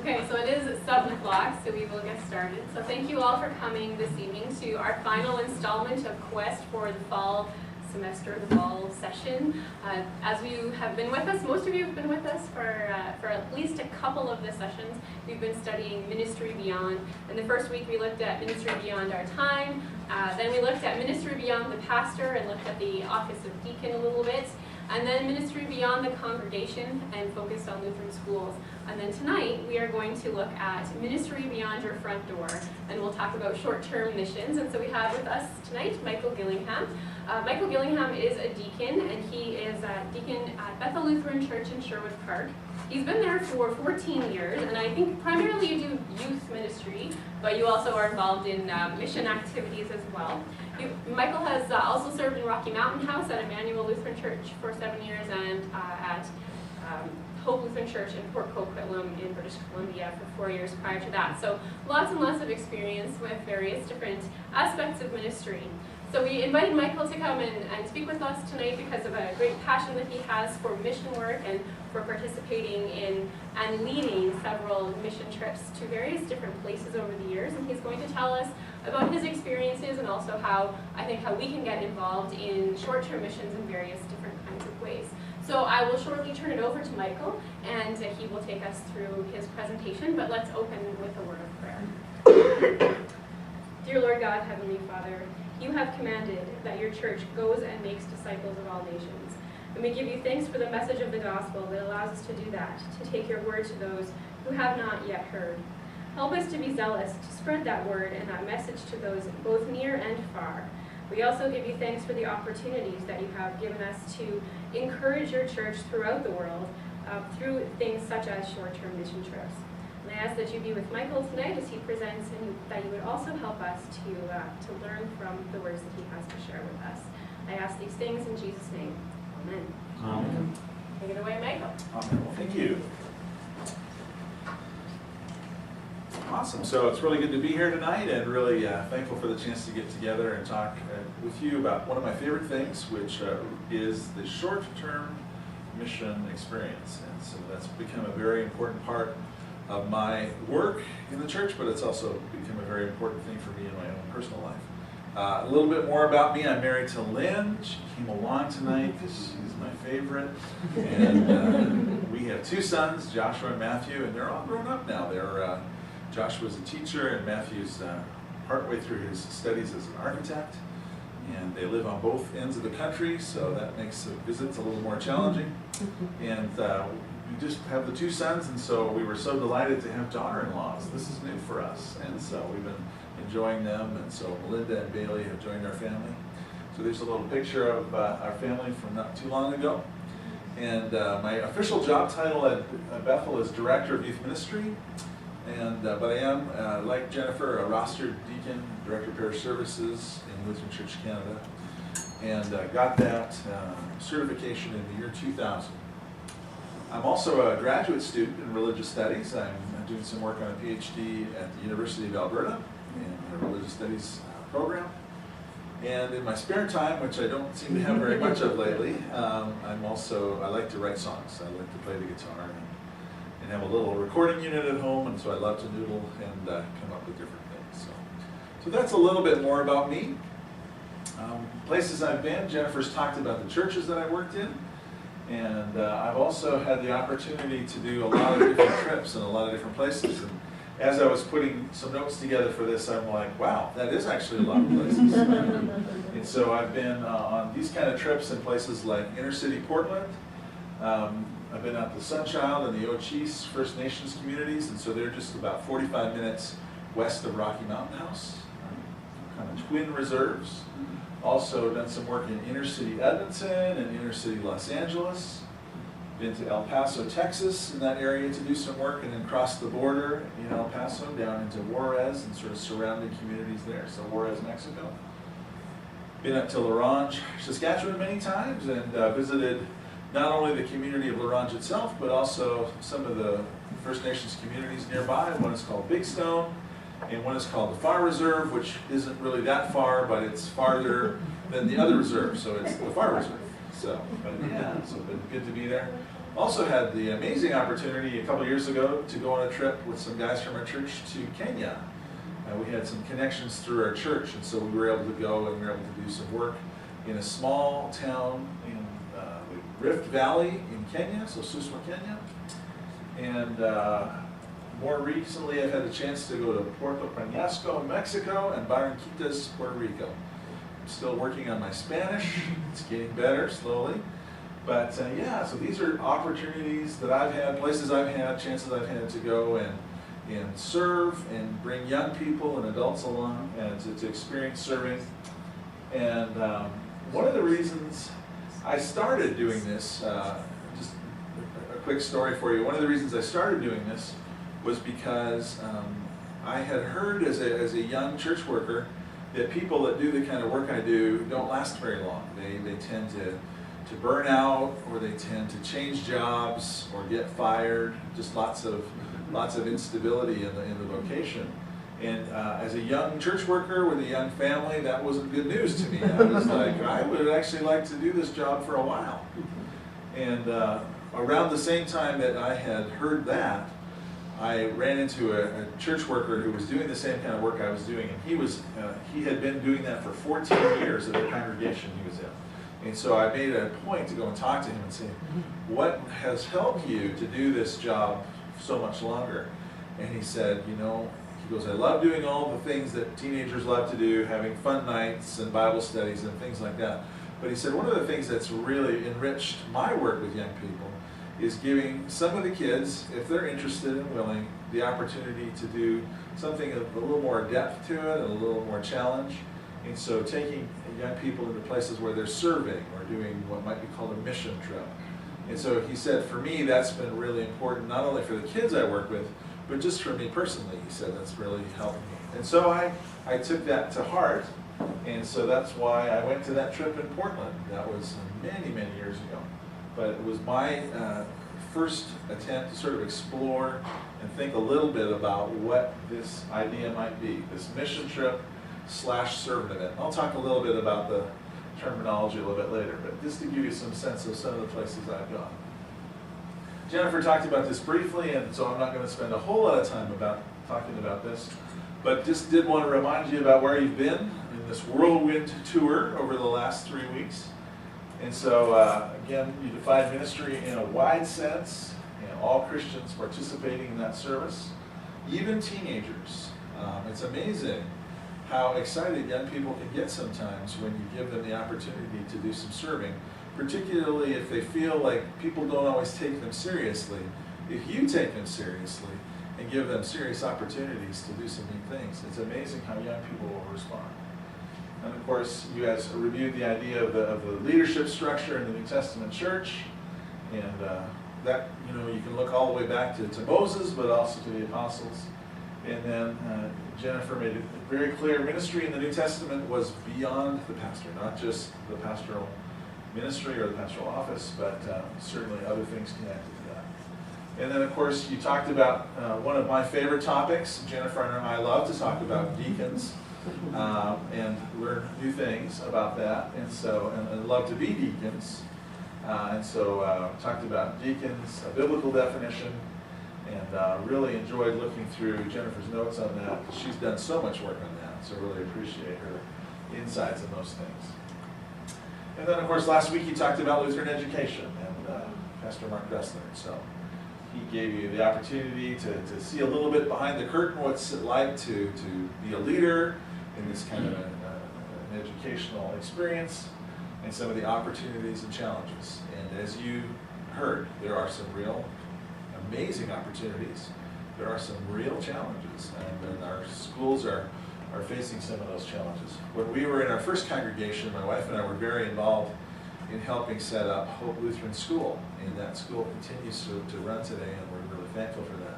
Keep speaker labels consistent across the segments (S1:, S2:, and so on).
S1: Okay, so it is 7 o'clock, so we will get started. So thank you all for coming this evening to our final installment of Quest for the fall semester, the fall session. As you have been with us, most of you have been with us for at least a couple of the sessions. We've been studying Ministry Beyond. In the first week we looked at Ministry Beyond Our Time. Then we looked at Ministry Beyond the Pastor and looked at the office of deacon a little bit. And then Ministry Beyond the Congregation and focused on Lutheran schools. And then tonight we are going to look at Ministry Beyond Your Front Door, and we'll talk about short-term missions. And so we have with us tonight Michael Gillingham. Michael Gillingham is a deacon, and he is a deacon at Bethel Lutheran Church in Sherwood Park. He's been there for 14 years, and I think primarily you do youth ministry, but you also are involved in mission activities as well. Michael has also served in Rocky Mountain House at Emmanuel Lutheran Church for 7 years and at Hope Lutheran Church in Port Coquitlam in British Columbia for 4 years prior to that. So lots and lots of experience with various different aspects of ministry. So we invited Michael to come and speak with us tonight because of a great passion that he has for mission work and for participating in and leading several mission trips to various different places over the years. And he's going to tell us about his experiences and also how we can get involved in short-term missions in various different kinds of ways. So I will shortly turn it over to Michael, and he will take us through his presentation, but let's open with a word of prayer. Dear Lord God, Heavenly Father, you have commanded that your church goes and makes disciples of all nations. And we give you thanks for the message of the gospel that allows us to do that, to take your word to those who have not yet heard. Help us to be zealous, to spread that word and that message to those both near and far. We also give you thanks for the opportunities that you have given us to encourage your church throughout the world through things such as short-term mission trips. And I ask that you be with Michael tonight as he presents, and that you would also help us to learn from the words that he has to share with us. I ask these things in Jesus' name. Amen.
S2: Amen.
S1: Take it away, Michael.
S2: Amen. Well, thank you. Awesome. So it's really good to be here tonight, and really thankful for the chance to get together and talk with you about one of my favorite things, which is the short-term mission experience. And so that's become a very important part of my work in the church, but it's also become a very important thing for me in my own personal life. A little bit more about me. I'm married to Lynn. She came along tonight because she's my favorite. And we have 2 sons, Joshua and Matthew, and they're all grown up now. Joshua's a teacher, and Matthew's partway through his studies as an architect. And they live on both ends of the country, so that makes the visits a little more challenging. And we just have the 2 sons, and so we were so delighted to have daughter-in-laws. This is new for us, and so we've been enjoying them. And so Melinda and Bailey have joined our family. So there's a little picture of our family from not too long ago. And my official job title at Bethel is Director of Youth Ministry. And but I am, like Jennifer, a rostered deacon, Director of Parish Services in Lutheran Church Canada, and got that certification in the year 2000. I'm also a graduate student in religious studies. I'm doing some work on a PhD at the University of Alberta in the religious studies program. And in my spare time, which I don't seem to have very much of lately, I like to write songs. I like to play the guitar and have a little recording unit at home, and so I love to noodle and come up with different things. So that's a little bit more about me. Places I've been, Jennifer's talked about the churches that I worked in, and I've also had the opportunity to do a lot of different trips in a lot of different places. And as I was putting some notes together for this, I'm like, wow, that is actually a lot of places. And so I've been on these kind of trips in places like inner city Portland. I've been out to Sunchild and the Ochese First Nations communities, and so they're just about 45 minutes west of Rocky Mountain House, kind of twin reserves. Also done some work in inner city Edmonton and inner city Los Angeles. Been to El Paso, Texas, in that area to do some work, and then crossed the border in El Paso down into Juarez and sort of surrounding communities there, so Juarez, Mexico. Been up to LaRange, Saskatchewan many times, and visited not only the community of LaRange itself, but also some of the First Nations communities nearby. One is called Big Stone, and one is called the Far Reserve, which isn't really that far, but it's farther than the other reserve, so it's the Far Reserve. So, but yeah, so been good to be there. Also had the amazing opportunity a couple years ago to go on a trip with some guys from our church to Kenya. We had some connections through our church, and so we were able to go and we were able to do some work in a small town in the Rift Valley in Kenya, so Suswa, Kenya. And more recently, I've had a chance to go to Puerto Peñasco in Mexico and Barranquitas, Puerto Rico. I'm still working on my Spanish. It's getting better slowly. But yeah, so these are opportunities that I've had, places I've had, chances I've had to go and serve and bring young people and adults along and to experience serving. And one of the reasons I started doing this, just a quick story for you, one of the reasons I started doing this was because I had heard as a young church worker that people that do the kind of work I do don't last very long. They tend to burn out, or they tend to change jobs or get fired, just lots of instability in the vocation. And as a young church worker with a young family, that wasn't good news to me. I was like, I would actually like to do this job for a while. And around the same time that I had heard that, I ran into a church worker who was doing the same kind of work I was doing, and he had been doing that for 14 years at the congregation he was in. And so I made a point to go and talk to him and say, what has helped you to do this job so much longer? And he said, he goes, I love doing all the things that teenagers love to do, having fun nights and Bible studies and things like that. But he said, one of the things that's really enriched my work with young people is giving some of the kids, if they're interested and willing, the opportunity to do something of a little more depth to it and a little more challenge. And so taking young people into places where they're serving or doing what might be called a mission trip. And so he said, for me, that's been really important, not only for the kids I work with, but just for me personally. He said, that's really helped me. And so I took that to heart, and so that's why I went to that trip in Portland. That was many, many years ago. But it was my first attempt to sort of explore and think a little bit about what this idea might be, this mission trip / servant event. I'll talk a little bit about the terminology a little bit later, but just to give you some sense of some of the places I've gone. Jennifer talked about this briefly, and so I'm not going to spend a whole lot of time talking about this, but just did want to remind you about where you've been in this whirlwind tour over the last 3 weeks. And so, again, you define ministry in a wide sense, and all Christians participating in that service, even teenagers. It's amazing how excited young people can get sometimes when you give them the opportunity to do some serving, particularly if they feel like people don't always take them seriously. If you take them seriously and give them serious opportunities to do some neat things, it's amazing how young people will respond. And of course, you guys reviewed the idea of the leadership structure in the New Testament church, and that, you can look all the way back to Moses, but also to the apostles. And then Jennifer made it very clear, ministry in the New Testament was beyond the pastor, not just the pastoral ministry or the pastoral office, but certainly other things connected to that. And then, of course, you talked about one of my favorite topics. Jennifer and I love to talk about deacons and learn new things about that, and love to be deacons. And so talked about deacons, a biblical definition, and really enjoyed looking through Jennifer's notes on that. She's done so much work on that, so really appreciate her insights on those things. And then, of course, last week you talked about Lutheran education, and Pastor Mark Dressler. So he gave you the opportunity to see a little bit behind the curtain, what's it like to be a leader in this kind of an educational experience, and some of the opportunities and challenges. And as you heard, there are some real amazing opportunities. There are some real challenges, and our schools are facing some of those challenges. When we were in our first congregation, my wife and I were very involved in helping set up Hope Lutheran School, and that school continues to run today, and we're really thankful for that.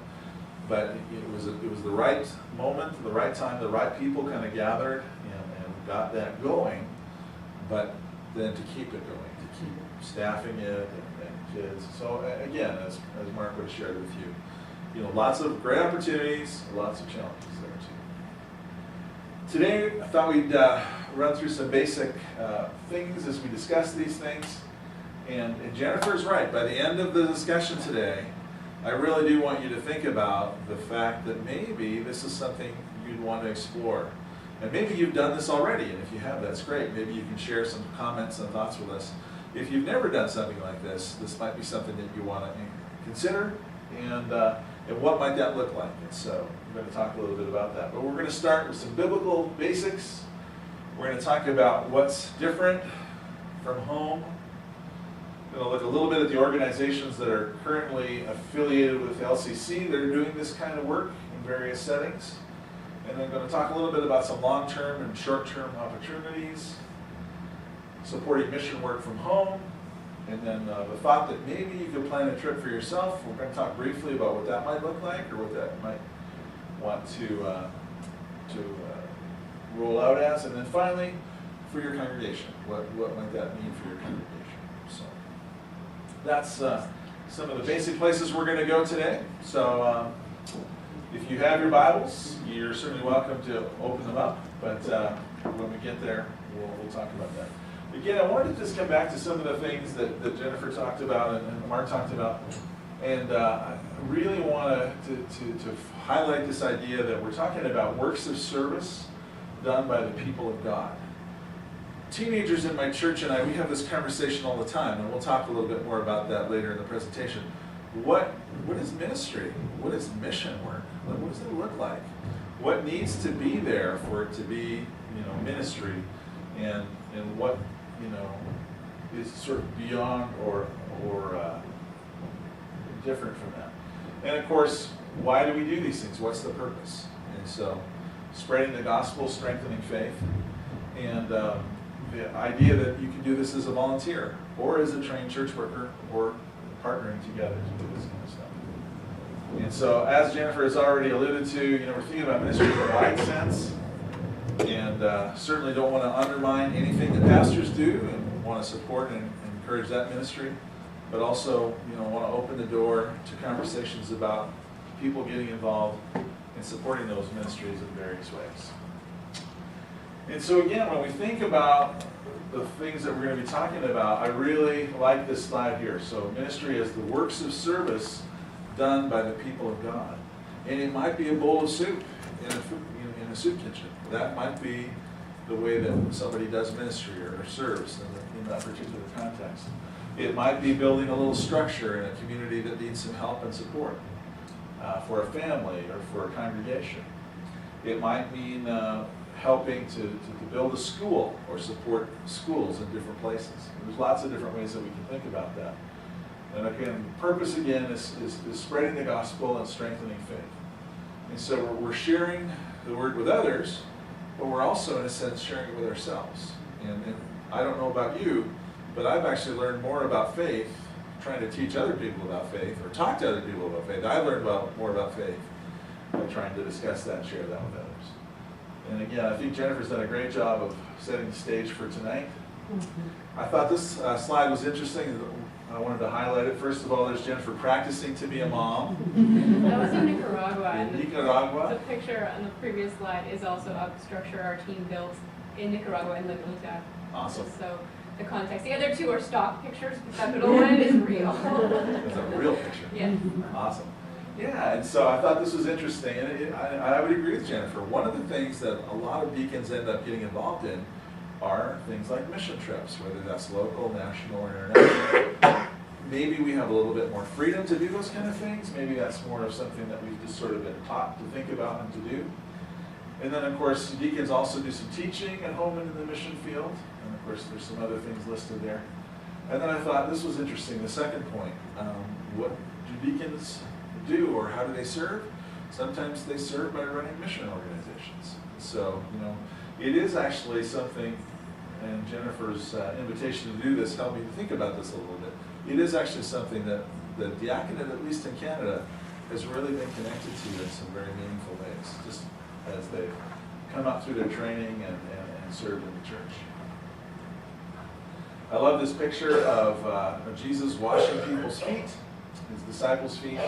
S2: But it was the right moment, the right time, the right people kind of gathered and got that going, but then to keep it going, to keep staffing it and kids. So again, as Mark would have shared with you, lots of great opportunities, lots of challenges there too. Today, I thought we'd run through some basic things as we discuss these things. And Jennifer's right. By the end of the discussion today, I really do want you to think about the fact that maybe this is something you'd want to explore. And maybe you've done this already, and if you have, that's great. Maybe you can share some comments and thoughts with us. If you've never done something like this might be something that you want to consider, and what might that look like? And so we're going to talk a little bit about that. But we're going to start with some biblical basics. We're going to talk about what's different from home. We're going to look a little bit at the organizations that are currently affiliated with LCC that are doing this kind of work in various settings. And then I'm going to talk a little bit about some long-term and short-term opportunities, supporting mission work from home, and then the thought that maybe you could plan a trip for yourself. We're going to talk briefly about what that might look like, or what that might want to roll out as, and then finally, for your congregation, what might that mean for your congregation? So that's some of the basic places we're going to go today. So if you have your Bibles, you're certainly welcome to open them up, but when we get there, we'll talk about that. Again, I wanted to just come back to some of the things that Jennifer talked about and Mark talked about, and I really want to highlight this idea that we're talking about works of service done by the people of God. Teenagers in my church and we have this conversation all the time, and we'll talk a little bit more about that later in the presentation. What is ministry? What is mission work? What does it look like? What needs to be there for it to be, ministry, and what, is sort of beyond or different from that? And of course, why do we do these things? What's the purpose? And so, spreading the gospel, strengthening faith, and the idea that you can do this as a volunteer or as a trained church worker or partnering together to do this kind of stuff. And so, as Jennifer has already alluded to, we're thinking about ministry in a wide sense, and certainly don't want to undermine anything that pastors do, and want to support and encourage that ministry, but also, want to open the door to conversations about people getting involved and supporting those ministries in various ways. And so again, when we think about the things that we're going to be talking about, I really like this slide here. So ministry is the works of service done by the people of God. And it might be a bowl of soup in a soup kitchen. That might be the way that somebody does ministry or serves in that particular context. It might be building a little structure in a community that needs some help and support for a family or for a congregation. It might mean helping to build a school or support schools in different places. There's lots of different ways that we can think about that. And again, the purpose again is spreading the gospel and strengthening faith. And so we're sharing the word with others, but we're also, in a sense, sharing it with ourselves. And I don't know about you, but I've actually learned more about faith trying to teach other people about faith or talk to other people about faith. I learned more about faith by trying to discuss that and share that with others. And again, I think Jennifer's done a great job of setting the stage for tonight. I thought this slide was interesting. I wanted to highlight it. First of all, there's Jennifer practicing to be a mom.
S1: That was in Nicaragua.
S2: In Nicaragua.
S1: The picture on the previous slide is also a structure our team built in Nicaragua in Laguna.
S2: Awesome.
S1: So the context. The other two are stock pictures, but that middle one is real.
S2: It's a real picture.
S1: Yes.
S2: Awesome. Yeah, and so I thought this was interesting, and I would agree with Jennifer. One of the things that a lot of deacons end up getting involved in are things like mission trips, whether that's local, national, or international. Maybe we have a little bit more freedom to do those kind of things. Maybe that's more of something that we've just sort of been taught to think about and to do. And then, of course, deacons also do some teaching at home and in the mission field. And, of course, there's some other things listed there. And then I thought this was interesting, the second point. What do deacons do, or how do they serve? Sometimes they serve by running mission organizations. So, it is actually something, and Jennifer's invitation to do this helped me to think about this a little bit. It is actually something that the diaconate, at least in Canada, has really been connected to in some very meaningful ways, just as they've come up through their training and served in the church. I love this picture of Jesus washing people's feet, his disciples' feet.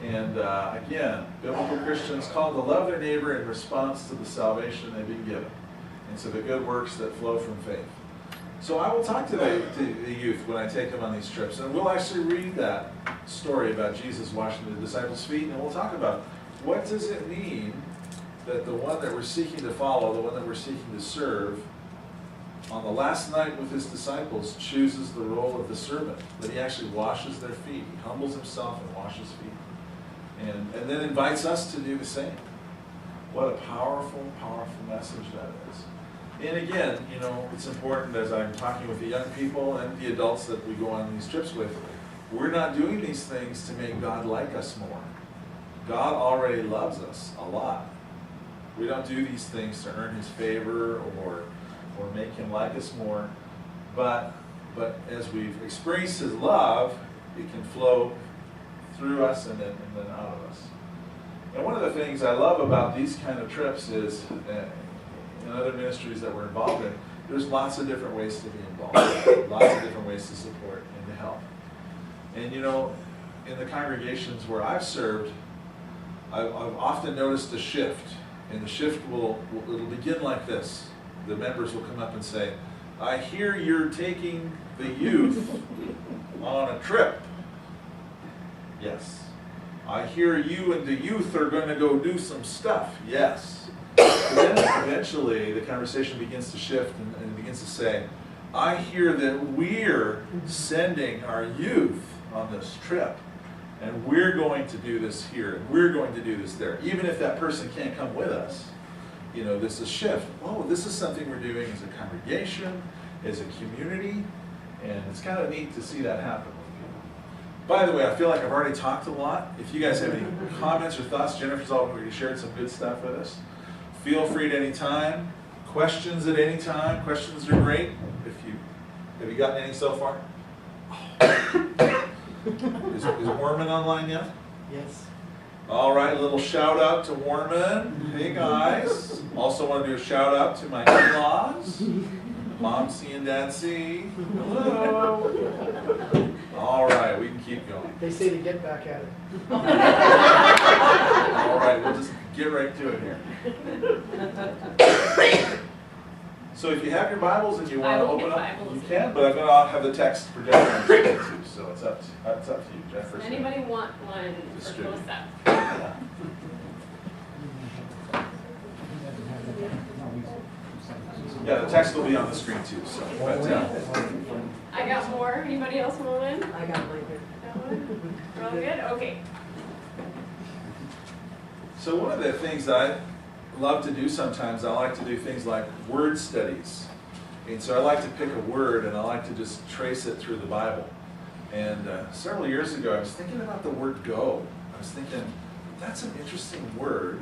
S2: And again, biblical Christians called to love their neighbor in response to the salvation they've been given, and to the good works that flow from faith. So I will talk to the youth when I take them on these trips, and we'll actually read that story about Jesus washing the disciples' feet, and we'll talk about what does it mean that the one that we're seeking to follow, the one that we're seeking to serve, on the last night with his disciples chooses the role of the servant, that he actually washes their feet. He humbles himself and washes feet, and then invites us to do the same. What a powerful, powerful message that is. And again, you know, it's important as I'm talking with the young people and the adults that we go on these trips with, we're not doing these things to make God like us more. God already loves us a lot. We don't do these things to earn his favor or make him like us more. But as we've experienced his love, it can flow through us and then out of us. And one of the things I love about these kind of trips is, in other ministries that we're involved in, there's lots of different ways to be involved, lots of different ways to support and to help. And you know, in the congregations where I've served, I've often noticed a shift, and the shift it'll begin like this. The members will come up and say, I hear you're taking the youth on a trip. Yes. I hear you and the youth are going to go do some stuff. Yes. And then eventually the conversation begins to shift and it begins to say, I hear that we're sending our youth on this trip, and we're going to do this here, and we're going to do this there. Even if that person can't come with us, you know, this is a shift. Oh, this is something we're doing as a congregation, as a community, and it's kind of neat to see that happen. By the way, I feel like I've already talked a lot. If you guys have any comments or thoughts, Jennifer's already shared some good stuff with us. Feel free at any time. Questions at any time. Questions are great. Have you gotten any so far? Is Warman online yet?
S3: Yes.
S2: All right, a little shout out to Warman. Hey guys. Also want to do a shout out to my in-laws. Mom C and Dad C. Hello. All right, we can keep going.
S3: They say to get back at it.
S2: All right, we'll just get right to it here. So if you have your Bibles and you want to open up, you can, but I'm going to have the text projected on the screen too, so it's up to you, Jeff.
S1: Does anybody want one for close up?
S2: Yeah, the text will be on the screen too, so. But,
S1: I got more. Anybody else want one?
S3: I got mine here.
S1: Got one? We're all good? Okay.
S2: So one of the things that I love to do sometimes, I like to do things like word studies. And so I like to pick a word and I like to just trace it through the Bible. And several years ago, I was thinking about the word go. I was thinking, that's an interesting word,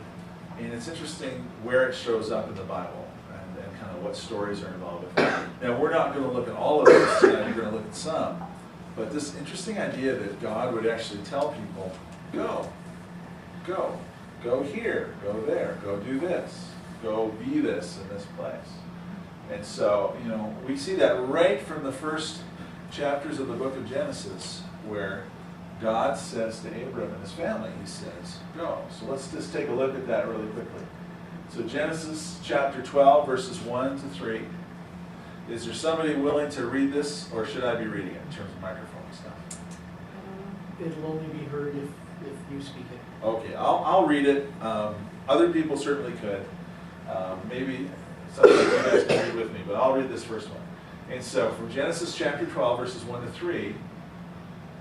S2: and it's interesting where it shows up in the Bible and kind of what stories are involved with it. Now, we're not going to look at all of this tonight, we're going to look at some. But this interesting idea that God would actually tell people, go here, go there, go do this, go be this in this place. And so, you know, we see that right from the first chapters of the book of Genesis, where God says to Abram and his family, he says, go. So let's just take a look at that really quickly. So Genesis chapter 12, verses 1 to 3. Is there somebody willing to read this, or should I be reading it in terms of microphone stuff?
S3: It'll only be heard if you speak it.
S2: Okay, I'll read it. Other people certainly could. Maybe some of you guys can read with me, but I'll read this first one. And so from Genesis chapter 12, verses 1 to 3,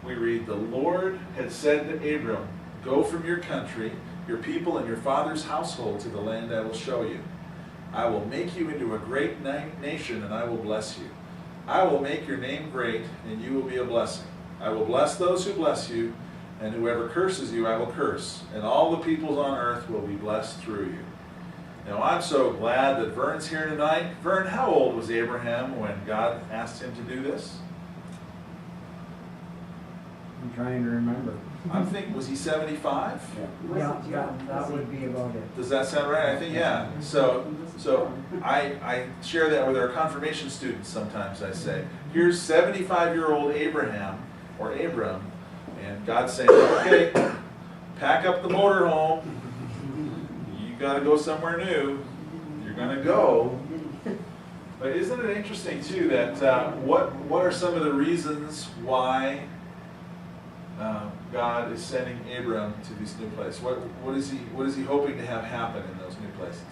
S2: we read, the Lord had said to Abram, go from your country, your people, and your father's household to the land I will show you. I will make you into a great nation, and I will bless you. I will make your name great, and you will be a blessing. I will bless those who bless you, and whoever curses you I will curse, and all the peoples on earth will be blessed through you. Now I'm so glad that Vern's here tonight. Vern, how old was Abraham when God asked him to do this?
S4: I'm trying to remember.
S2: I'm thinking, was he 75?
S4: Yeah, that would be about it.
S2: Does that sound right? I think, yeah. So I share that with our confirmation students sometimes. I say, here's 75-year-old Abraham, or Abram, and God's saying, okay, pack up the motorhome. You got to go somewhere new. You're going to go. But isn't it interesting too that what are some of the reasons why God is sending Abram to these new places? What is he hoping to have happen in those new places?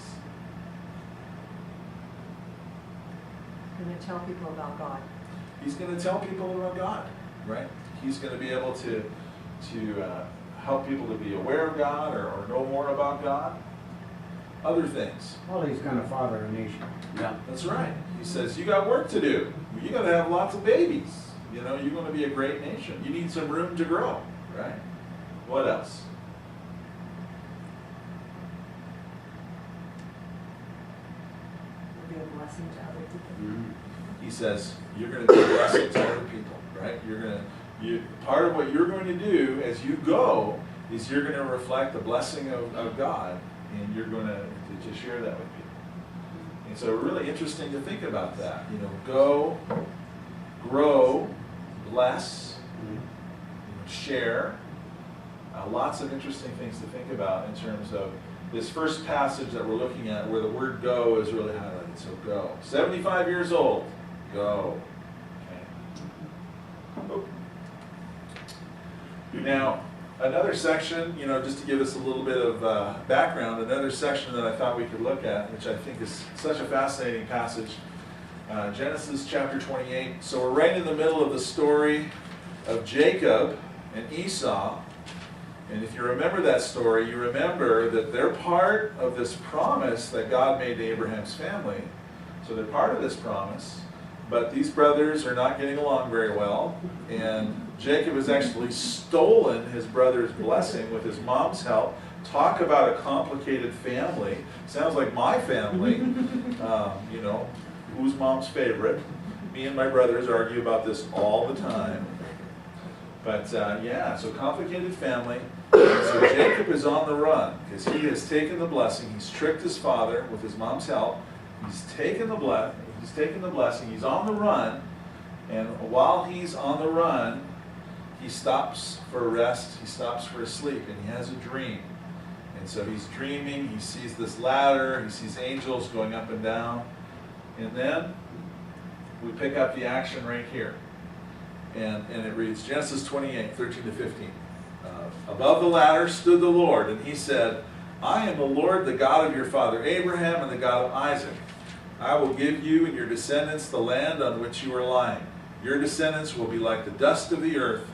S5: Going to tell people about God.
S2: He's going to tell people about God, right? He's going to be able to help people to be aware of God or know more about God. Other things.
S4: Well, he's gonna father a nation.
S2: Yeah, that's right. He says, you got work to do. You got to have lots of babies. You know, you're going to be a great nation. You need some room to grow, right? What else?
S5: Will be a blessing to other people.
S2: He says, you're going to be a blessing to other people, right? Part of what you're going to do as you go is you're going to reflect the blessing of God, and you're going to share that with people. And so really interesting to think about that. You know, go, grow, bless, share. Lots of interesting things to think about in terms of this first passage that we're looking at where the word go is really highlighted. So go. 75 years old, go. Okay. Now, another section, you know, just to give us a little bit of background, another section that I thought we could look at, which I think is such a fascinating passage, Genesis chapter 28. So we're right in the middle of the story of Jacob and Esau. And if you remember that story, you remember that they're part of this promise that God made to Abraham's family. So they're part of this promise, but these brothers are not getting along very well, and Jacob has actually stolen his brother's blessing with his mom's help. Talk about a complicated family. Sounds like my family. You know, who's mom's favorite? Me and my brothers argue about this all the time. But yeah, so complicated family. So Jacob is on the run because he has taken the blessing. He's tricked his father with his mom's help. He's taken the blessing. He's on the run. And while he's on the run, he stops for a rest. He stops for a sleep. And he has a dream. And so he's dreaming. He sees this ladder. He sees angels going up and down. And then we pick up the action right here. And it reads, Genesis 28, 13 to 15. Above the ladder stood the Lord, and he said, I am the Lord, the God of your father Abraham and the God of Isaac. I will give you and your descendants the land on which you are lying. Your descendants will be like the dust of the earth,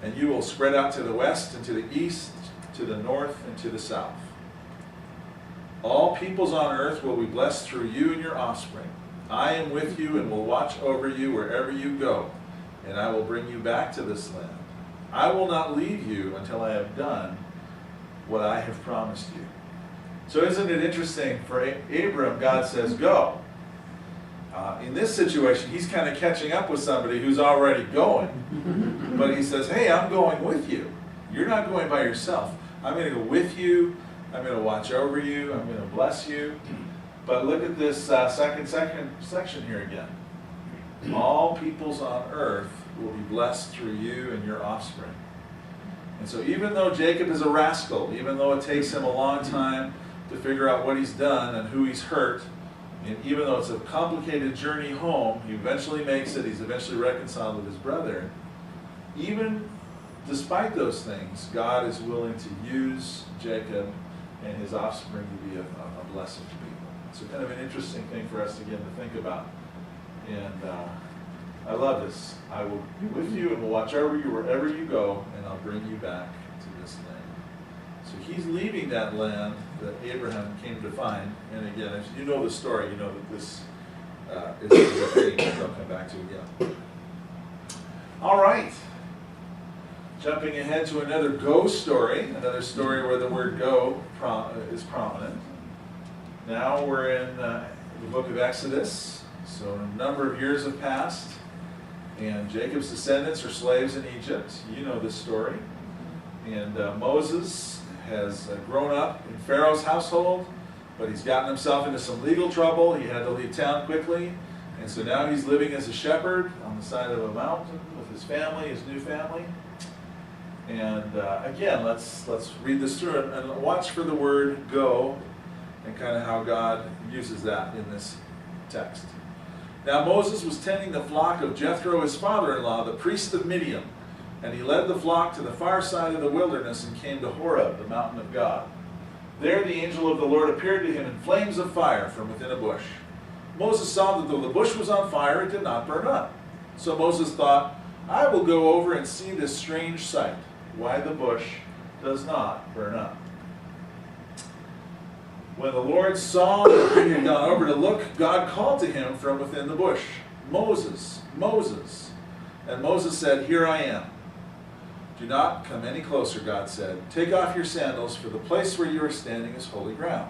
S2: and you will spread out to the west and to the east, to the north and to the south. All peoples on earth will be blessed through you and your offspring. I am with you and will watch over you wherever you go, and I will bring you back to this land. I will not leave you until I have done what I have promised you. So isn't it interesting, for Abram, God says, go. In this situation, he's kind of catching up with somebody who's already going. But he says, hey, I'm going with you. You're not going by yourself. I'm going to go with you. I'm going to watch over you. I'm going to bless you. But look at this second section here again. All peoples on earth will be blessed through you and your offspring. And so even though Jacob is a rascal, even though it takes him a long time to figure out what he's done and who he's hurt, and even though it's a complicated journey home, he eventually makes it, he's eventually reconciled with his brother. Even despite those things, God is willing to use Jacob and his offspring to be a blessing to people. So kind of an interesting thing for us again to think about. And I love this. I will be with you and will watch over you wherever you go, and I'll bring you back to this land. So he's leaving that land that Abraham came to find. And again, if you know the story, you know that this is a thing that I'll come back to again. All right. Jumping ahead to another go story, another story where the word go is prominent. Now we're in the book of Exodus. So a number of years have passed, and Jacob's descendants are slaves in Egypt. You know this story. And Moses has grown up in Pharaoh's household, but he's gotten himself into some legal trouble. He had to leave town quickly, and so now he's living as a shepherd on the side of a mountain with his family, his new family. And again, let's read this through and watch for the word go and kind of how God uses that in this text. Now Moses was tending the flock of Jethro, his father-in-law, the priest of Midian, and he led the flock to the far side of the wilderness and came to Horeb, the mountain of God. There the angel of the Lord appeared to him in flames of fire from within a bush. Moses saw that though the bush was on fire, it did not burn up. So Moses thought, I will go over and see this strange sight, why the bush does not burn up. When the Lord saw that he had gone over to look, God called to him from within the bush, Moses, Moses. And Moses said, Here I am. Do not come any closer, God said. Take off your sandals, for the place where you are standing is holy ground.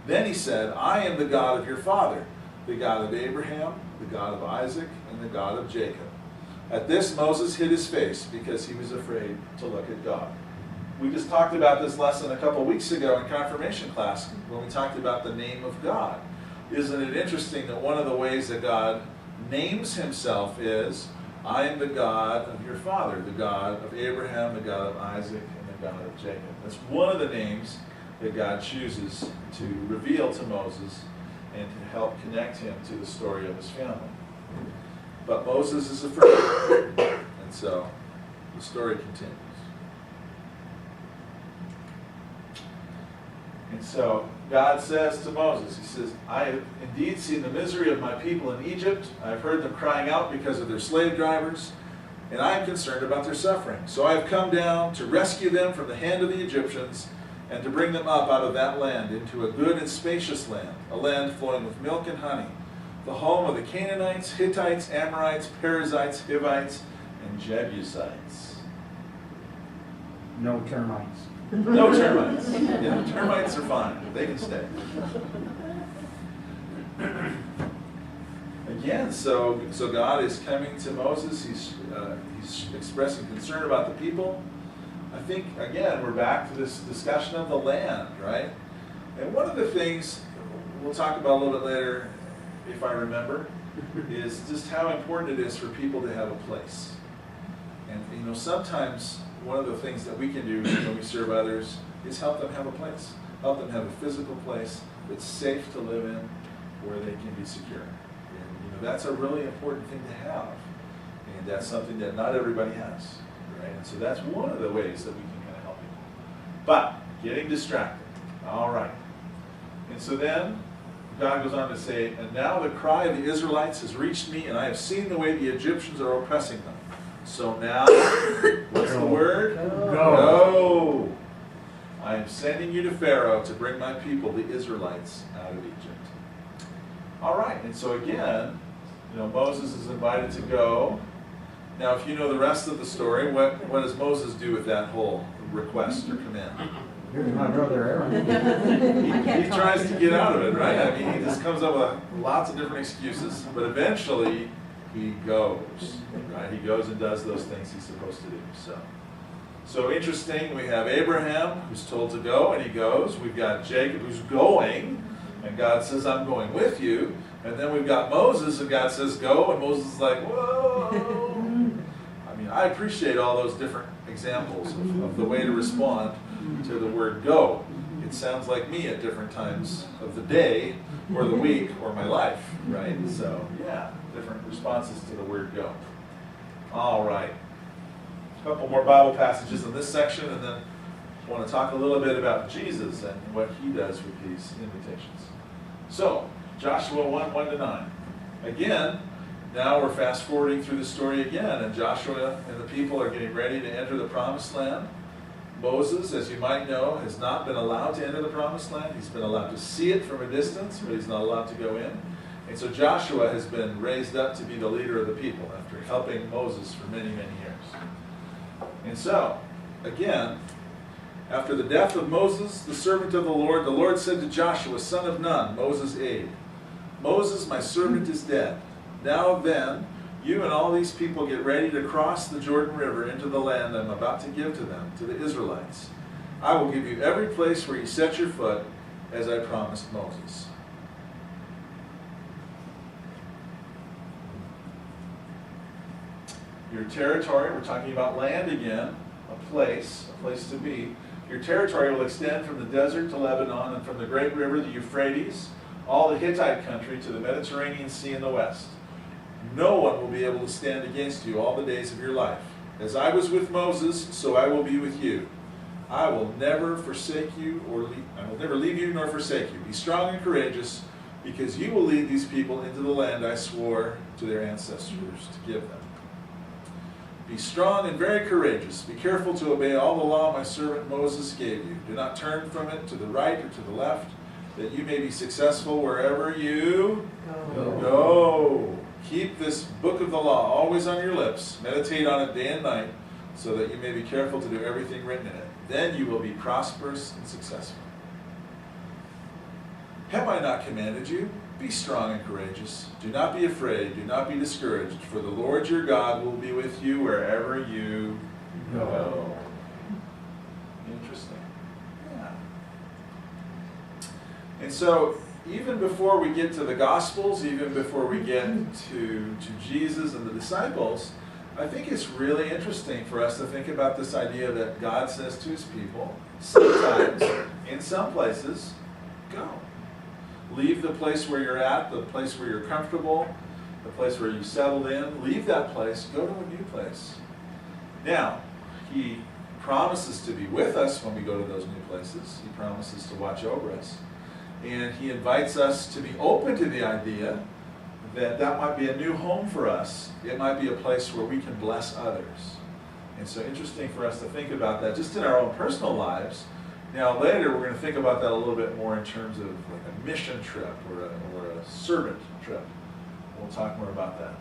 S2: Then he said, I am the God of your father, the God of Abraham, the God of Isaac, and the God of Jacob. At this Moses hid his face because he was afraid to look at God. We just talked about this lesson a couple weeks ago in confirmation class when we talked about the name of God. Isn't it interesting that one of the ways that God names himself is, I am the God of your father, the God of Abraham, the God of Isaac, and the God of Jacob. That's one of the names that God chooses to reveal to Moses and to help connect him to the story of his family. But Moses is afraid, and so the story continues. And so God says to Moses, he says, I have indeed seen the misery of my people in Egypt. I have heard them crying out because of their slave drivers, and I am concerned about their suffering. So I have come down to rescue them from the hand of the Egyptians and to bring them up out of that land into a good and spacious land, a land flowing with milk and honey, the home of the Canaanites, Hittites, Amorites, Perizzites, Hivites, and Jebusites.
S4: No termites.
S2: No termites. Yeah, termites are fine. They can stay. Again, so God is coming to Moses. He's expressing concern about the people. I think, again, we're back to this discussion of the land, right? And one of the things we'll talk about a little bit later, if I remember, is just how important it is for people to have a place. And, sometimes one of the things that we can do when we serve others is help them have a place. Help them have a physical place that's safe to live in, where they can be secure. And that's a really important thing to have. And that's something that not everybody has. Right? And so that's one of the ways that we can kind of help people. But getting distracted. All right. And so then God goes on to say, and now the cry of the Israelites has reached me, and I have seen the way the Egyptians are oppressing them. So now, what's the word? Go. I am sending you to Pharaoh to bring my people, the Israelites, out of Egypt. All right, and so again, Moses is invited to go. Now, if you know the rest of the story, what does Moses do with that whole request or command?
S4: Here's my brother Aaron.
S2: He tries to get out of it, right? I mean, he just comes up with lots of different excuses, but eventually he goes, right? He goes and does those things he's supposed to do. So interesting, we have Abraham who's told to go, and he goes. We've got Jacob who's going, and God says, I'm going with you. And then we've got Moses, and God says, go, and Moses is like, whoa. I mean, I appreciate all those different examples of the way to respond to the word go. It sounds like me at different times of the day, or the week, or my life, right? So, yeah, different responses to the word go. All right. A couple more Bible passages in this section, and then I want to talk a little bit about Jesus and what he does with these invitations. So, Joshua 1:1-9. Again, now we're fast forwarding through the story again, and Joshua and the people are getting ready to enter the promised land. Moses, as you might know, has not been allowed to enter the promised land. He's been allowed to see it from a distance, but he's not allowed to go in. And so Joshua has been raised up to be the leader of the people after helping Moses for many, many years. And so, again, after the death of Moses, the servant of the Lord said to Joshua, son of Nun, Moses' aide, Moses, my servant, is dead. Now then, you and all these people get ready to cross the Jordan River into the land I'm about to give to them, to the Israelites. I will give you every place where you set your foot, as I promised Moses. Your territory, we're talking about land again, a place to be. Your territory will extend from the desert to Lebanon and from the great river, the Euphrates, all the Hittite country to the Mediterranean Sea in the west. No one will be able to stand against you all the days of your life. As I was with Moses, so I will be with you. I will never forsake you, I will never leave you nor forsake you. Be strong and courageous, because you will lead these people into the land I swore to their ancestors to give them. Be strong and very courageous. Be careful to obey all the law my servant Moses gave you. Do not turn from it to the right or to the left, that you may be successful wherever you go. Keep this book of the law always on your lips. Meditate on it day and night, so that you may be careful to do everything written in it. Then you will be prosperous and successful. Have I not commanded you? Be strong and courageous. Do not be afraid. Do not be discouraged. For the Lord your God will be with you wherever you go. Interesting. Yeah. And so, even before we get to the Gospels, even before we get to Jesus and the disciples, I think it's really interesting for us to think about this idea that God says to his people, sometimes, in some places, go. Leave the place where you're at, the place where you're comfortable, the place where you settled in. Leave that place, go to a new place. Now, he promises to be with us when we go to those new places. He promises to watch over us. And he invites us to be open to the idea that that might be a new home for us. It might be a place where we can bless others. And so interesting for us to think about that just in our own personal lives. Now later we're going to think about that a little bit more in terms of like a mission trip or a servant trip. We'll talk more about that.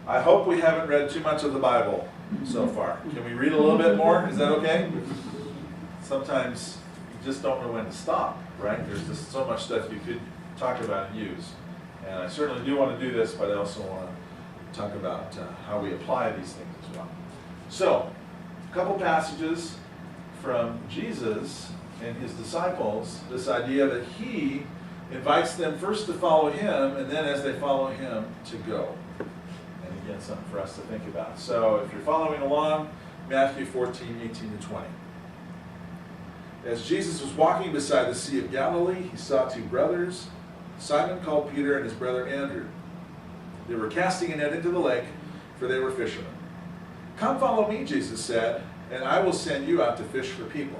S2: I hope we haven't read too much of the Bible so far. Can we read a little bit more? Is that okay? Sometimes you just don't know when to stop, right? There's just so much stuff you could talk about and use. And I certainly do want to do this, but I also want to talk about how we apply these things as well. So, a couple passages from Jesus and his disciples, this idea that he invites them first to follow him, and then as they follow him, to go. And again, something for us to think about. So, if you're following along, Matthew 14, 18 to 20. As Jesus was walking beside the Sea of Galilee, he saw two brothers, Simon called Peter and his brother Andrew. They were casting a net into the lake, for they were fishermen. Come follow me, Jesus said, and I will send you out to fish for people.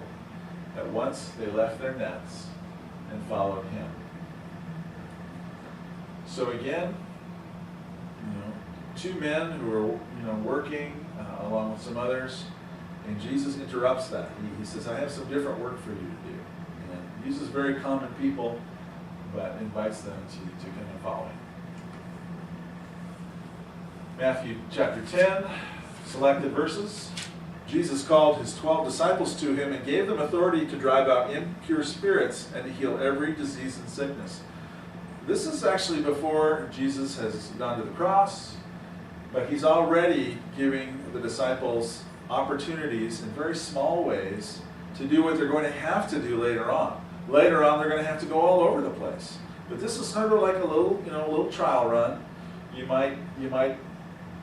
S2: At once they left their nets and followed him. So again, two men who are working along with some others, and Jesus interrupts that. He says, I have some different work for you to do. And he uses very common people, but invites them to come and follow him. Matthew chapter 10, selected verses. Jesus called his 12 disciples to him and gave them authority to drive out impure spirits and to heal every disease and sickness. This is actually before Jesus has gone to the cross, but he's already giving the disciples opportunities in very small ways to do what they're going to have to do later on. Later on, they're going to have to go all over the place. But this is sort of like a little trial run.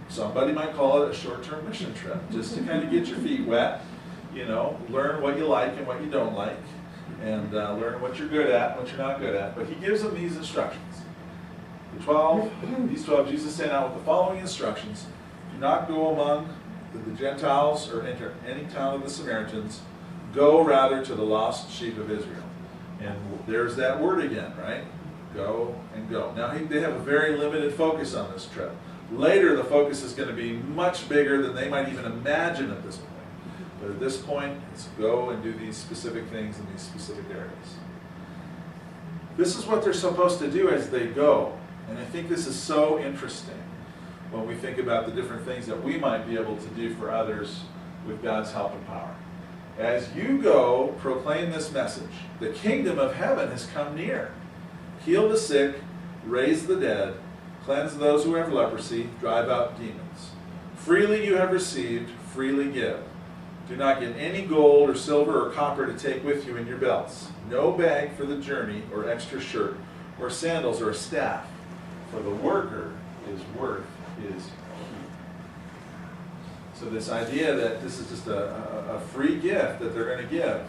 S2: Somebody might call it a short-term mission trip, just to kind of get your feet wet, learn what you like and what you don't like, and learn what you're good at and what you're not good at. But he gives them these instructions. These 12, Jesus sent out with the following instructions. Do not go among the Gentiles or enter any town of the Samaritans. Go rather to the lost sheep of Israel. And there's that word again, right? Go and go. Now, they have a very limited focus on this trip. Later, the focus is going to be much bigger than they might even imagine at this point. But at this point, it's go and do these specific things in these specific areas. This is what they're supposed to do as they go. And I think this is so interesting when we think about the different things that we might be able to do for others with God's help and power. As you go, proclaim this message. The kingdom of heaven has come near. Heal the sick, raise the dead, cleanse those who have leprosy, drive out demons. Freely you have received, freely give. Do not get any gold or silver or copper to take with you in your belts. No bag for the journey or extra shirt or sandals or a staff. For the worker is worth his keep. So this idea that this is just a free gift that they're going to give.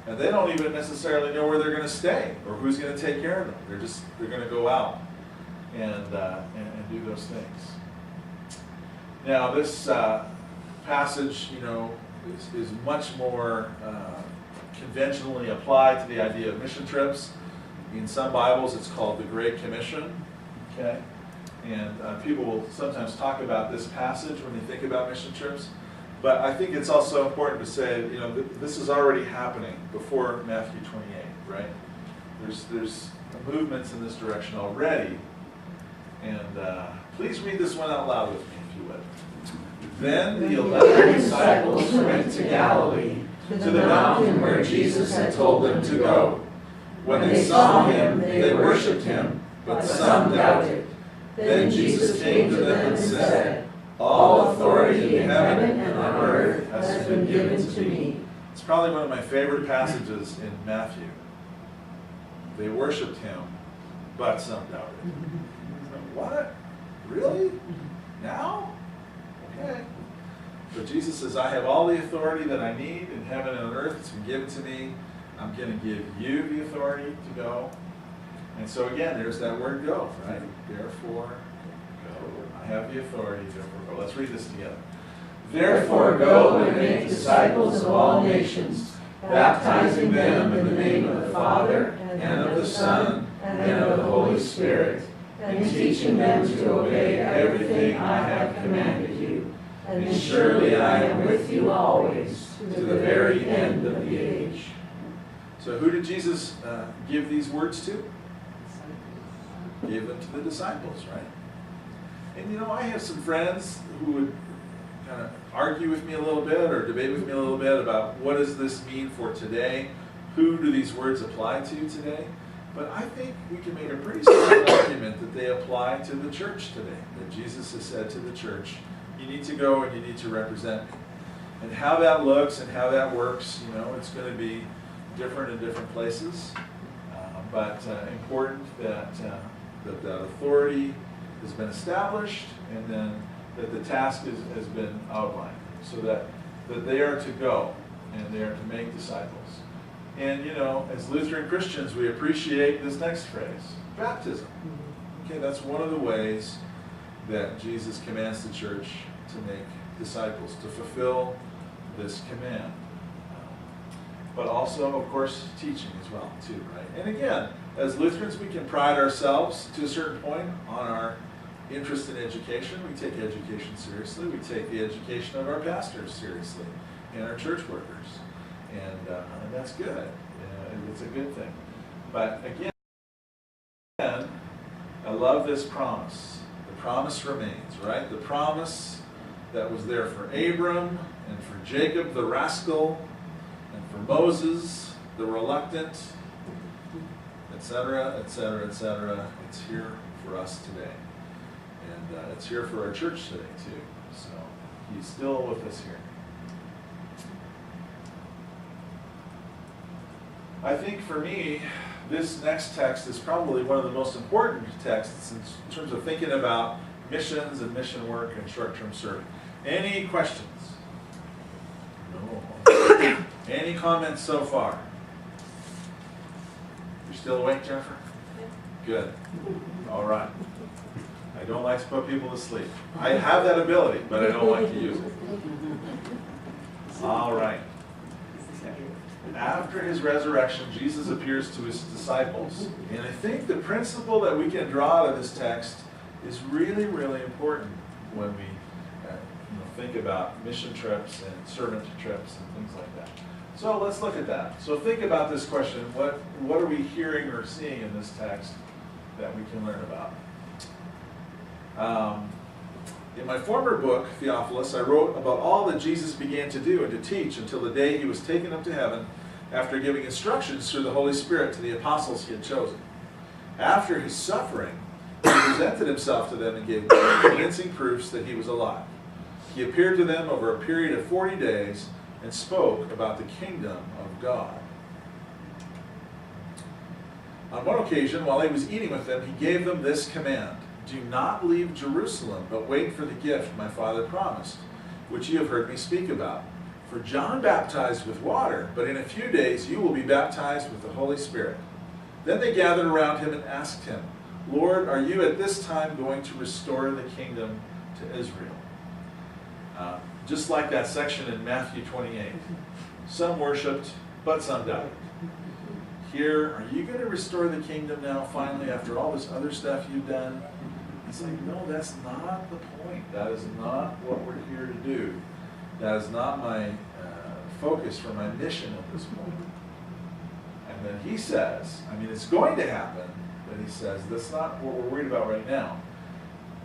S2: And they don't even necessarily know where they're going to stay or who's going to take care of them. They're going to go out and do those things. Now, this passage, is much more conventionally applied to the idea of mission trips. In some Bibles, it's called the Great Commission. Okay, and people will sometimes talk about this passage when they think about mission trips. But I think it's also important to say, this is already happening before Matthew 28, right? There's movements in this direction already. And please read this one out loud with me, if you would. Then the 11 disciples went to Galilee, to the mountain where Jesus had told them to go. When they saw him, they worshipped him, but some doubted. Then Jesus came to them and said, "All authority in heaven and on earth has been given to me." It's probably one of my favorite passages in Matthew. They worshipped him, but some doubted. What? Really? Now? Okay. But Jesus says, I have all the authority that I need in heaven and on earth. It's been given to me. I'm going to give you the authority to go. And so again, there's that word go, right? Therefore, go. I have the authority, therefore go. Let's read this together. Therefore, go and make disciples of all nations, baptizing them in the name of the Father, and of the Son, and of the Holy Spirit, and teaching them to obey everything I have commanded you. And surely I am with you always, to the very end of the age. So who did Jesus give these words to? Gave them to the disciples, right? And I have some friends who would kind of argue with me a little bit or debate with me a little bit about what does this mean for today? Who do these words apply to today? But I think we can make a pretty strong argument that they apply to the church today. That Jesus has said to the church, you need to go and you need to represent me. And how that looks and how that works, it's going to be different in different places. But important that that authority has been established and then that the task has been outlined so that they are to go and they are to make disciples. And as Lutheran Christians, we appreciate this next phrase, baptism. Okay, that's one of the ways that Jesus commands the church to make disciples, to fulfill this command. But also, of course, teaching as well, too, right? And again, as Lutherans, we can pride ourselves to a certain point on our interest in education. We take education seriously. We take the education of our pastors seriously and our church workers. And that's good. It's a good thing. But again, I love this promise. The promise remains, right? The promise that was there for Abram and for Jacob the rascal and for Moses the reluctant, etc., etc., etc. It's here for us today. And it's here for our church today, too. So he's still with us here. I think for me, this next text is probably one of the most important texts in terms of thinking about missions and mission work and short-term serving. Any questions? No. Any comments so far? You're still awake, Jennifer? Good. All right. I don't like to put people to sleep. I have that ability, but I don't like to use it. All right. After his resurrection, Jesus appears to his disciples. And I think the principle that we can draw out of this text is really, really important when we think about mission trips and servant trips and things like that. So let's look at that. So think about this question. What are we hearing or seeing in this text that we can learn about? In my former book, Theophilus, I wrote about all that Jesus began to do and to teach until the day he was taken up to heaven after giving instructions through the Holy Spirit to the apostles he had chosen. After his suffering, he presented himself to them and gave convincing proofs that he was alive. He appeared to them over a period of 40 days and spoke about the kingdom of God. On one occasion, while he was eating with them, he gave them this command: do not leave Jerusalem, but wait for the gift my Father promised, which you have heard me speak about. For John baptized with water, but in a few days you will be baptized with the Holy Spirit. Then they gathered around him and asked him, Lord, are you at this time going to restore the kingdom to Israel? Just like that section in Matthew 28. Some worshipped, but some doubted. Here, are you going to restore the kingdom now, finally, after all this other stuff you've done? It's like, no, that's not the point. That is not what we're here to do. That is not my focus for my mission at this point. And then he says, I mean, it's going to happen, but he says, that's not what we're worried about right now.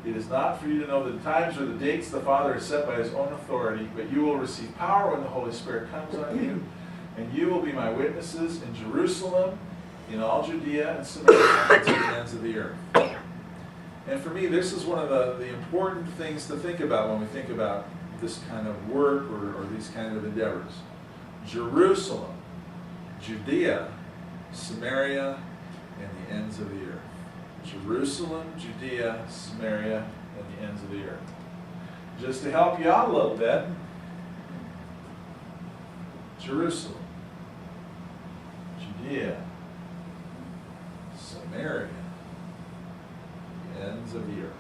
S2: It is not for you to know the times or the dates the Father has set by his own authority, but you will receive power when the Holy Spirit comes on you, and you will be my witnesses in Jerusalem, in all Judea and Samaria, and to the ends of the earth. And for me, this is one of the important things to think about when we think about this kind of work or these kind of endeavors. Jerusalem, Judea, Samaria, and the ends of the earth. Jerusalem, Judea, Samaria, and the ends of the earth. Just to help you out a little bit, Jerusalem, Judea, Samaria, the ends of the earth.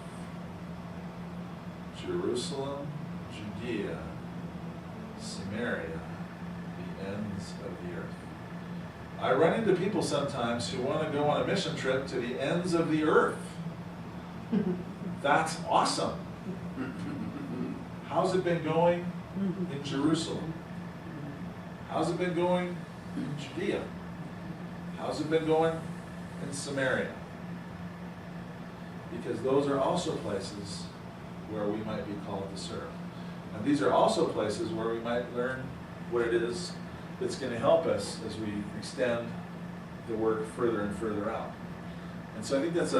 S2: Jerusalem, Judea, Samaria, the ends of the earth. I run into people sometimes who want to go on a mission trip to the ends of the earth. That's awesome. How's it been going in Jerusalem? How's it been going in Judea? How's it been going in Samaria? Because those are also places where we might be called to serve. And these are also places where we might learn what it is that's going to help us as we extend the work further and further out. And so I think that's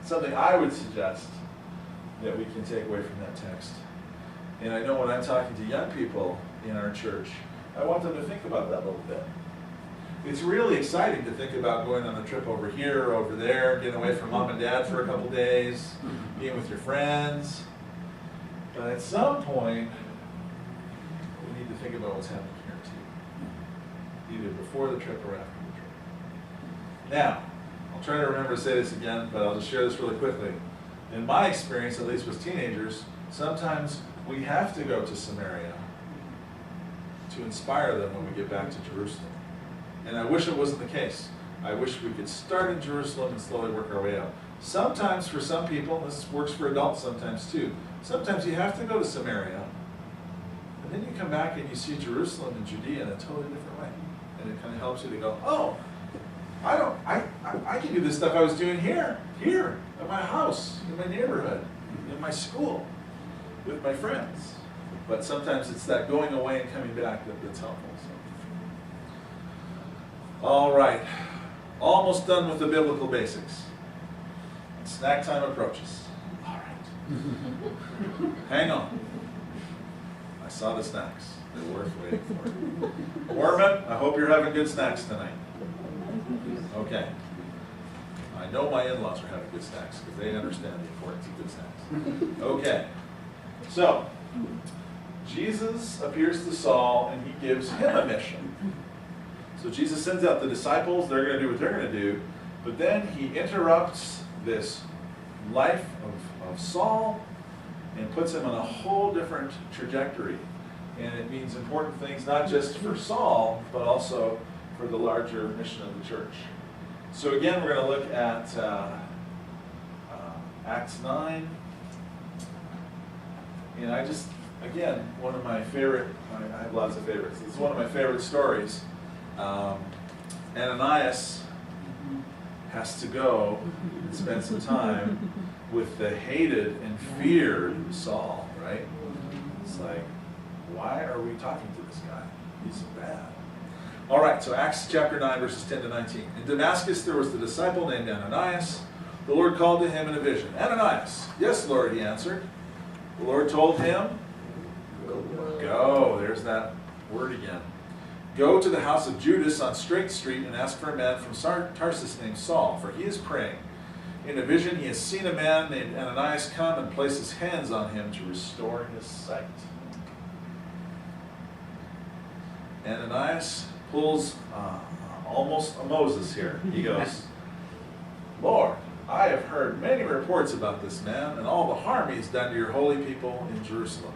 S2: something I would suggest that we can take away from that text. And I know when I'm talking to young people in our church, I want them to think about that a little bit. It's really exciting to think about going on a trip over here or over there, getting away from mom and dad for a couple days, being with your friends. But at some point, we need to think about what's happening here too, either before the trip or after the trip. Now, I'll try to remember to say this again, but I'll just share this really quickly. In my experience, at least with teenagers, sometimes we have to go to Samaria to inspire them when we get back to Jerusalem. And I wish it wasn't the case. I wish we could start in Jerusalem and slowly work our way out. Sometimes for some people, this works for adults sometimes too, sometimes you have to go to Samaria, and then you come back and you see Jerusalem and Judea in a totally different way. And it kind of helps you to go, oh, I can do this stuff I was doing here, at my house, in my neighborhood, in my school, with my friends. But sometimes it's that going away and coming back that's helpful. So. All right, almost done with the biblical basics. Snack time approaches. All right. Hang on. I saw the snacks. They're worth waiting for. Warman, I hope you're having good snacks tonight. Okay. I know my in-laws are having good snacks because they understand the importance of good snacks. Okay. So, Jesus appears to Saul and he gives him a mission. So Jesus sends out the disciples, they're going to do what they're going to do, but then he interrupts this life of Saul and puts him on a whole different trajectory. And it means important things not just for Saul, but also for the larger mission of the church. So again, we're going to look at Acts 9. And I just, again, one of my favorite, I have lots of favorites. This is one of my favorite stories. Ananias has to go and spend some time with the hated and feared Saul, right? It's like, why are we talking to this guy? He's bad. All right, so Acts chapter 9, verses 10 to 19. In Damascus there was the disciple named Ananias. The Lord called to him in a vision. Ananias. Yes, Lord, he answered. The Lord told him, go. There's that word again. Go to the house of Judas on Straight Street and ask for a man from Tarsus named Saul, for he is praying. In a vision he has seen a man named Ananias come and place his hands on him to restore his sight. Ananias pulls almost a Moses here. He goes, Lord, I have heard many reports about this man and all the harm he has done to your holy people in Jerusalem.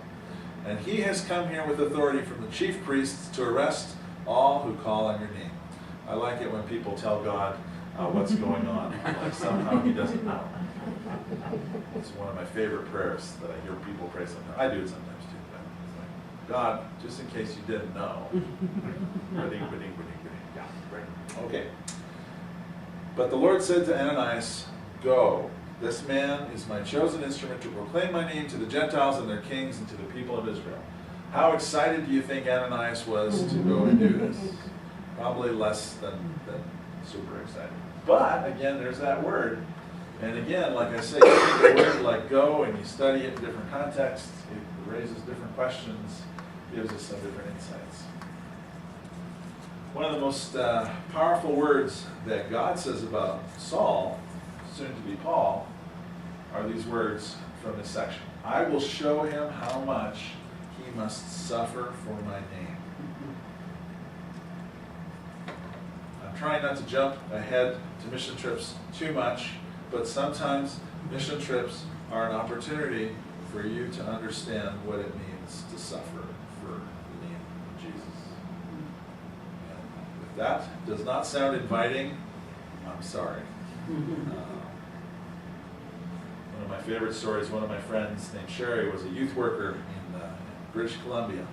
S2: And he has come here with authority from the chief priests to arrest all who call on your name. I like it when people tell God what's going on. Like somehow he doesn't know. It's one of my favorite prayers that I hear people pray sometimes. I do it sometimes too. But it's like, God, just in case you didn't know. Yeah, right. Okay. But the Lord said to Ananias, go. This man is my chosen instrument to proclaim my name to the Gentiles and their kings and to the people of Israel. How excited do you think Ananias was to go and do this? Probably less than super excited. But again, there's that word. And again, like I say, you take a word like go and you study it in different contexts, it raises different questions, gives us some different insights. One of the most powerful words that God says about Saul, soon to be Paul, are these words from this section. I will show him how much he must suffer for my name. I'm trying not to jump ahead to mission trips too much, but sometimes mission trips are an opportunity for you to understand what it means to suffer for the name of Jesus. And if that does not sound inviting, I'm sorry. One of my favorite stories, one of my friends named Sherry was a youth worker in British Columbia.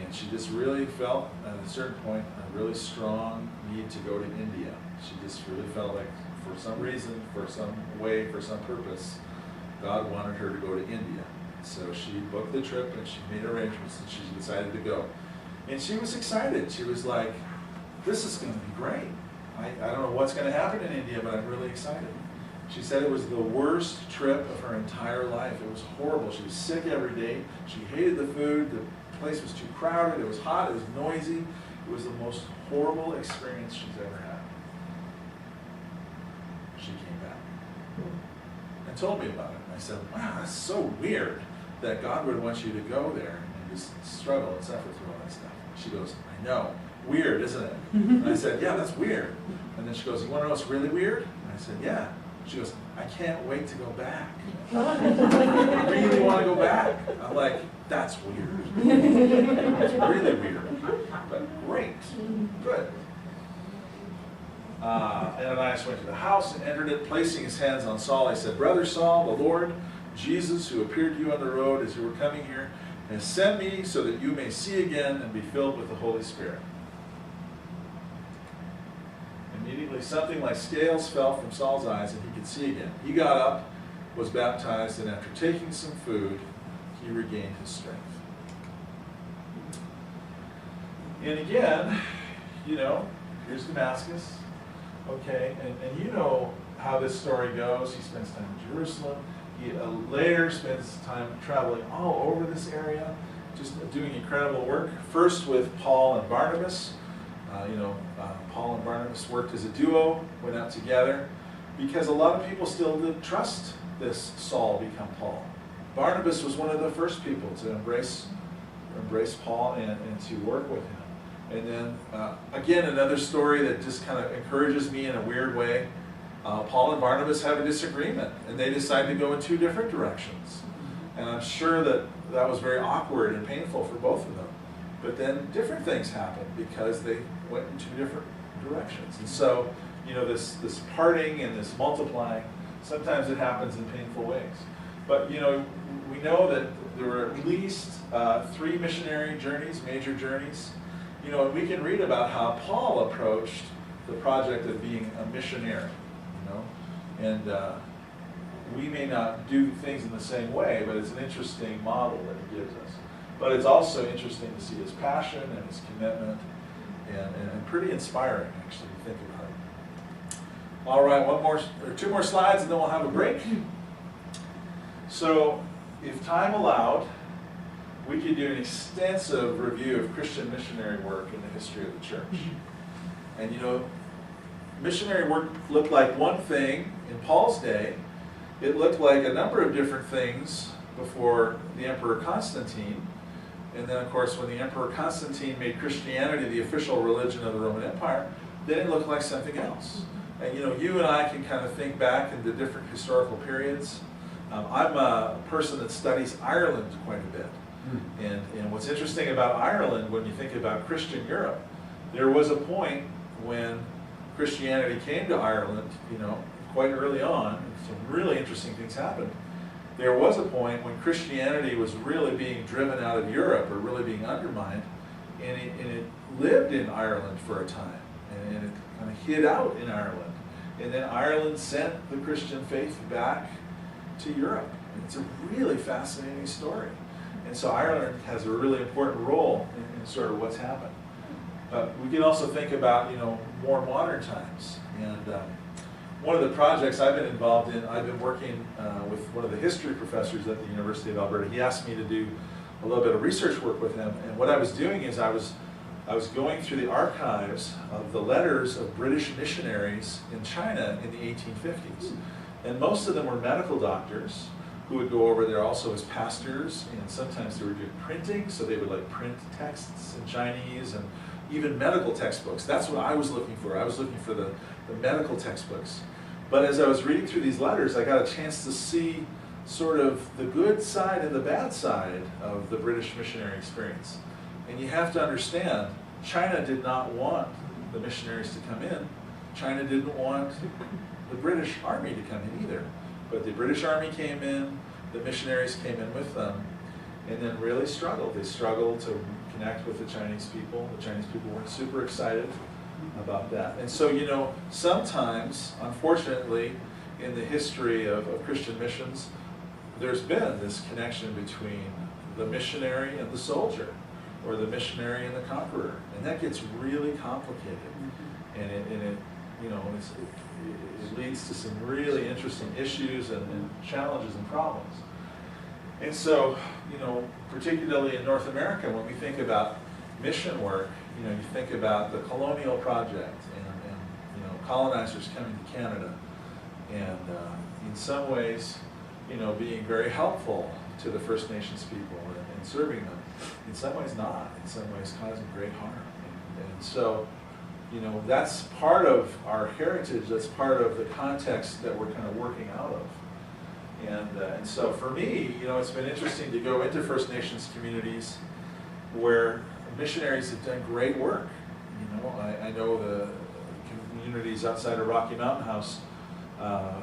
S2: And she just really felt, at a certain point, a really strong need to go to India. She just really felt like, for some reason, for some way, for some purpose, God wanted her to go to India. So she booked the trip and she made arrangements and she decided to go. And she was excited. She was like, this is going to be great. I don't know what's going to happen in India, but I'm really excited. She said it was the worst trip of her entire life. It was horrible. She was sick every day. She hated the food. The place was too crowded. It was hot. It was noisy. It was the most horrible experience she's ever had. She came back and told me about it. And I said, wow, that's so weird that God would want you to go there and just struggle and suffer through all that stuff. She goes, I know. Weird, isn't it? And I said, yeah, that's weird. And then she goes, you want to know what's really weird? And I said, yeah. She goes, I can't wait to go back. I really want to go back. I'm like, that's weird. It's really weird, but great, good. Ananias went to the house and entered it, placing his hands on Saul. He said, Brother Saul, the Lord Jesus, who appeared to you on the road as you were coming here, has sent me so that you may see again and be filled with the Holy Spirit. Immediately something like scales fell from Saul's eyes and he could see again. He got up, was baptized, and after taking some food, he regained his strength. And again, here's Damascus. Okay, and you know how this story goes. He spends time in Jerusalem. He later spends time traveling all over this area, just doing incredible work. First with Paul and Barnabas. Paul and Barnabas worked as a duo, went out together, because a lot of people still didn't trust this Saul become Paul. Barnabas was one of the first people to embrace Paul and to work with him. And then, again, another story that just kind of encourages me in a weird way. Paul and Barnabas have a disagreement, and they decide to go in two different directions. And I'm sure that was very awkward and painful for both of them. But then different things happened because they went in two different directions. And so, this parting and this multiplying, sometimes it happens in painful ways. But, we know that there were at least 3 missionary journeys, major journeys. And we can read about how Paul approached the project of being a missionary, And we may not do things in the same way, but it's an interesting model that he gives us. But it's also interesting to see his passion and his commitment, and pretty inspiring, actually, to think about it. All right, 2 more slides, and then we'll have a break. So, if time allowed, we could do an extensive review of Christian missionary work in the history of the church. And missionary work looked like one thing in Paul's day. It looked like a number of different things before the Emperor Constantine. And then, of course, when the Emperor Constantine made Christianity the official religion of the Roman Empire, then it looked like something else. And you and I can kind of think back into different historical periods. I'm a person that studies Ireland quite a bit. And what's interesting about Ireland, when you think about Christian Europe, there was a point when Christianity came to Ireland, quite early on, and some really interesting things happened. There was a point when Christianity was really being driven out of Europe, or really being undermined, and it lived in Ireland for a time, and it kind of hid out in Ireland. And then Ireland sent the Christian faith back to Europe. And it's a really fascinating story. And so Ireland has a really important role in sort of what's happened. But we can also think about, more modern times. And one of the projects I've been involved in, I've been working with one of the history professors at the University of Alberta. He asked me to do a little bit of research work with him. And what I was doing is I was going through the archives of the letters of British missionaries in China in the 1850s. And most of them were medical doctors who would go over there also as pastors, and sometimes they were doing printing, so they would print texts in Chinese and even medical textbooks. That's what I was looking for. I was looking for the medical textbooks. But as I was reading through these letters, I got a chance to see sort of the good side and the bad side of the British missionary experience. And you have to understand, China did not want the missionaries to come in. China didn't want the British Army to come in either. But the British Army came in, the missionaries came in with them, and then really struggled. They struggled to connect with the Chinese people. The Chinese people weren't super excited about that. And so, sometimes, unfortunately, in the history of Christian missions, there's been this connection between the missionary and the soldier, or the missionary and the conqueror. And that gets really complicated. And it leads to some really interesting issues and challenges and problems. And so, particularly in North America, when we think about mission work, you think about the colonial project and colonizers coming to Canada, and in some ways, being very helpful to the First Nations people and serving them. In some ways not. In some ways causing great harm. And so, that's part of our heritage. That's part of the context that we're kind of working out of. And so for me, it's been interesting to go into First Nations communities where missionaries have done great work. I know the communities outside of Rocky Mountain House. I'm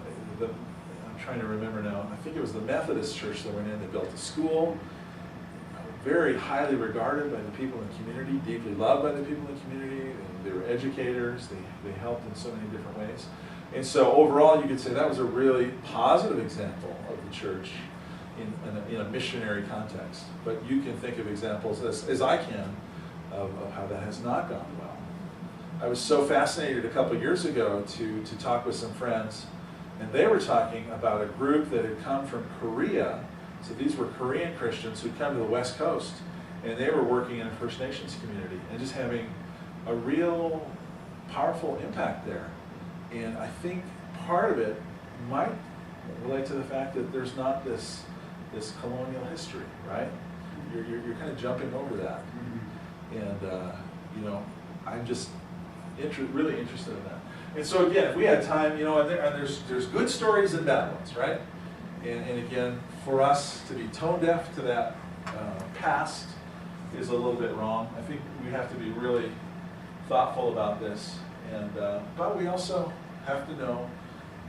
S2: trying to remember now. I think it was the Methodist church that went in. They built a school. Very highly regarded by the people in the community, deeply loved by the people in the community. They were educators. They helped in so many different ways. And so overall, you could say that was a really positive example of the church in a missionary context. But you can think of examples, as I can, of how that has not gone well. I was so fascinated a couple years ago to talk with some friends, and they were talking about a group that had come from Korea. So these were Korean Christians who'd come to the West Coast, and they were working in a First Nations community and just having a real powerful impact there. And I think part of it might relate to the fact that there's not this colonial history, right? You're kind of jumping over that. And I'm just really interested in that. And so again, if we had time, and there's good stories and bad ones, right? And again, for us to be tone deaf to that past is a little bit wrong. I think we have to be really thoughtful about this, but we also have to know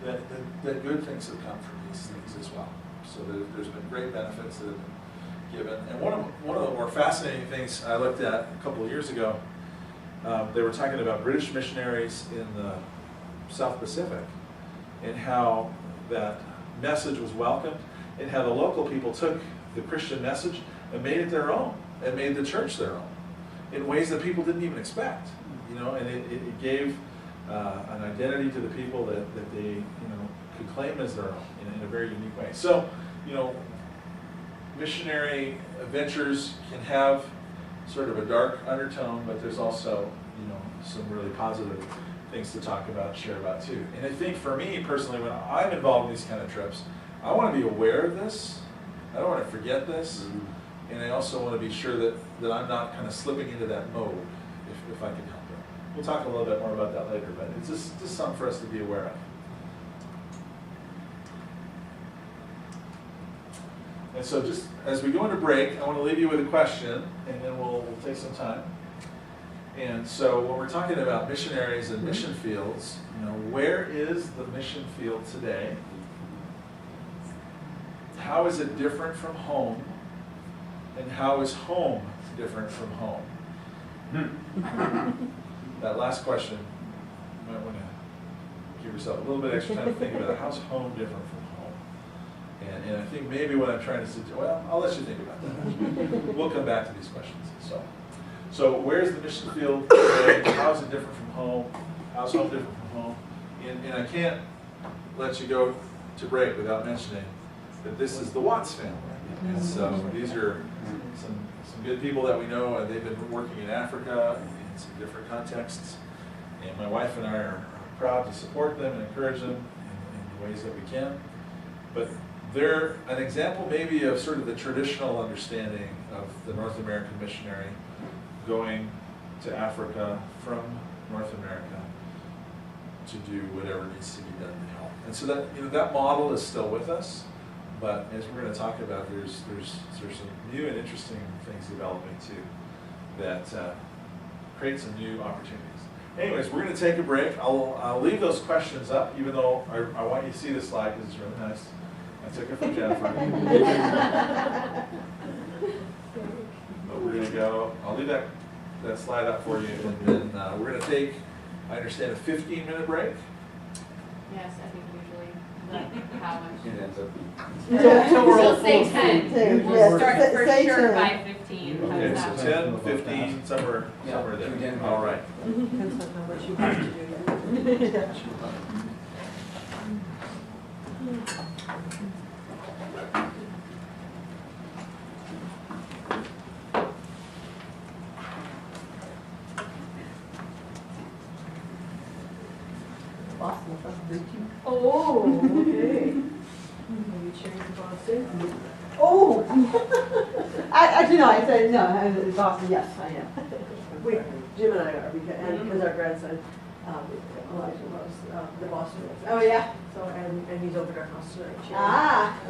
S2: that good things have come from these things as well. So there's been great benefits that have been given. And one of the more fascinating things I looked at a couple of years ago, they were talking about British missionaries in the South Pacific and how that message was welcomed, and how the local people took the Christian message and made it their own, and made the church their own, in ways that people didn't even expect. And it gave an identity to the people that they could claim as their own in a very unique way. So, missionary ventures can have sort of a dark undertone, but there's also some really positive things to talk about, share about too. And I think for me personally, when I'm involved in these kind of trips, I want to be aware of this. I don't want to forget this. And I also want to be sure that I'm not kind of slipping into that mode if I can help it. We'll talk a little bit more about that later, but it's just something for us to be aware of. And so just as we go into break, I want to leave you with a question, and then we'll take some time. And so when we're talking about missionaries and mission fields, where is the mission field today? How is it different from home? And how is home different from home? That last question, you might want to give yourself a little bit extra time to think about it. How's home different from home? And I think maybe what I'm trying to suggest, well, I'll let you think about that. We'll come back to these questions. So where's the mission field today? How is it different from home? How's home different from home? And I can't let you go to break without mentioning that this is the Watts family. And so these are some good people that we know, and they've been working in Africa in some different contexts. And my wife and I are proud to support them and encourage them in the ways that we can. But they're an example maybe of sort of the traditional understanding of the North American missionary going to Africa from North America to do whatever needs to be done to help. And so that that model is still with us, but as we're going to talk about, there's some new and interesting things developing too that create some new opportunities. Anyways, we're going to take a break. I'll leave those questions up, even though I want you to see this slide because it's really nice. I took it from Jennifer. But we're going to go, I'll leave that slide up for you, and then we're going to take, I understand, a 15-minute break.
S1: Yes, I think usually, how much?
S2: It ends up.
S1: We'll say 10. We'll
S6: Yes,
S1: start for
S6: say
S1: sure
S6: 10.
S1: by 15. How
S2: Okay,
S1: does
S2: so
S1: that work?
S2: 10, 15, somewhere there. All right.
S5: Depends on how much you have to do yet.
S6: Boston, that's drinking.
S5: Oh, okay. Are you cheering for Boston?
S6: Oh! Actually, no, I said, no, Boston, yes, I am.
S5: Jim and I are, because our grandson, Elijah loves the Boston Red Sox.
S6: Oh, yeah?
S5: So, and he's over at our house tonight cheering.
S6: Ah!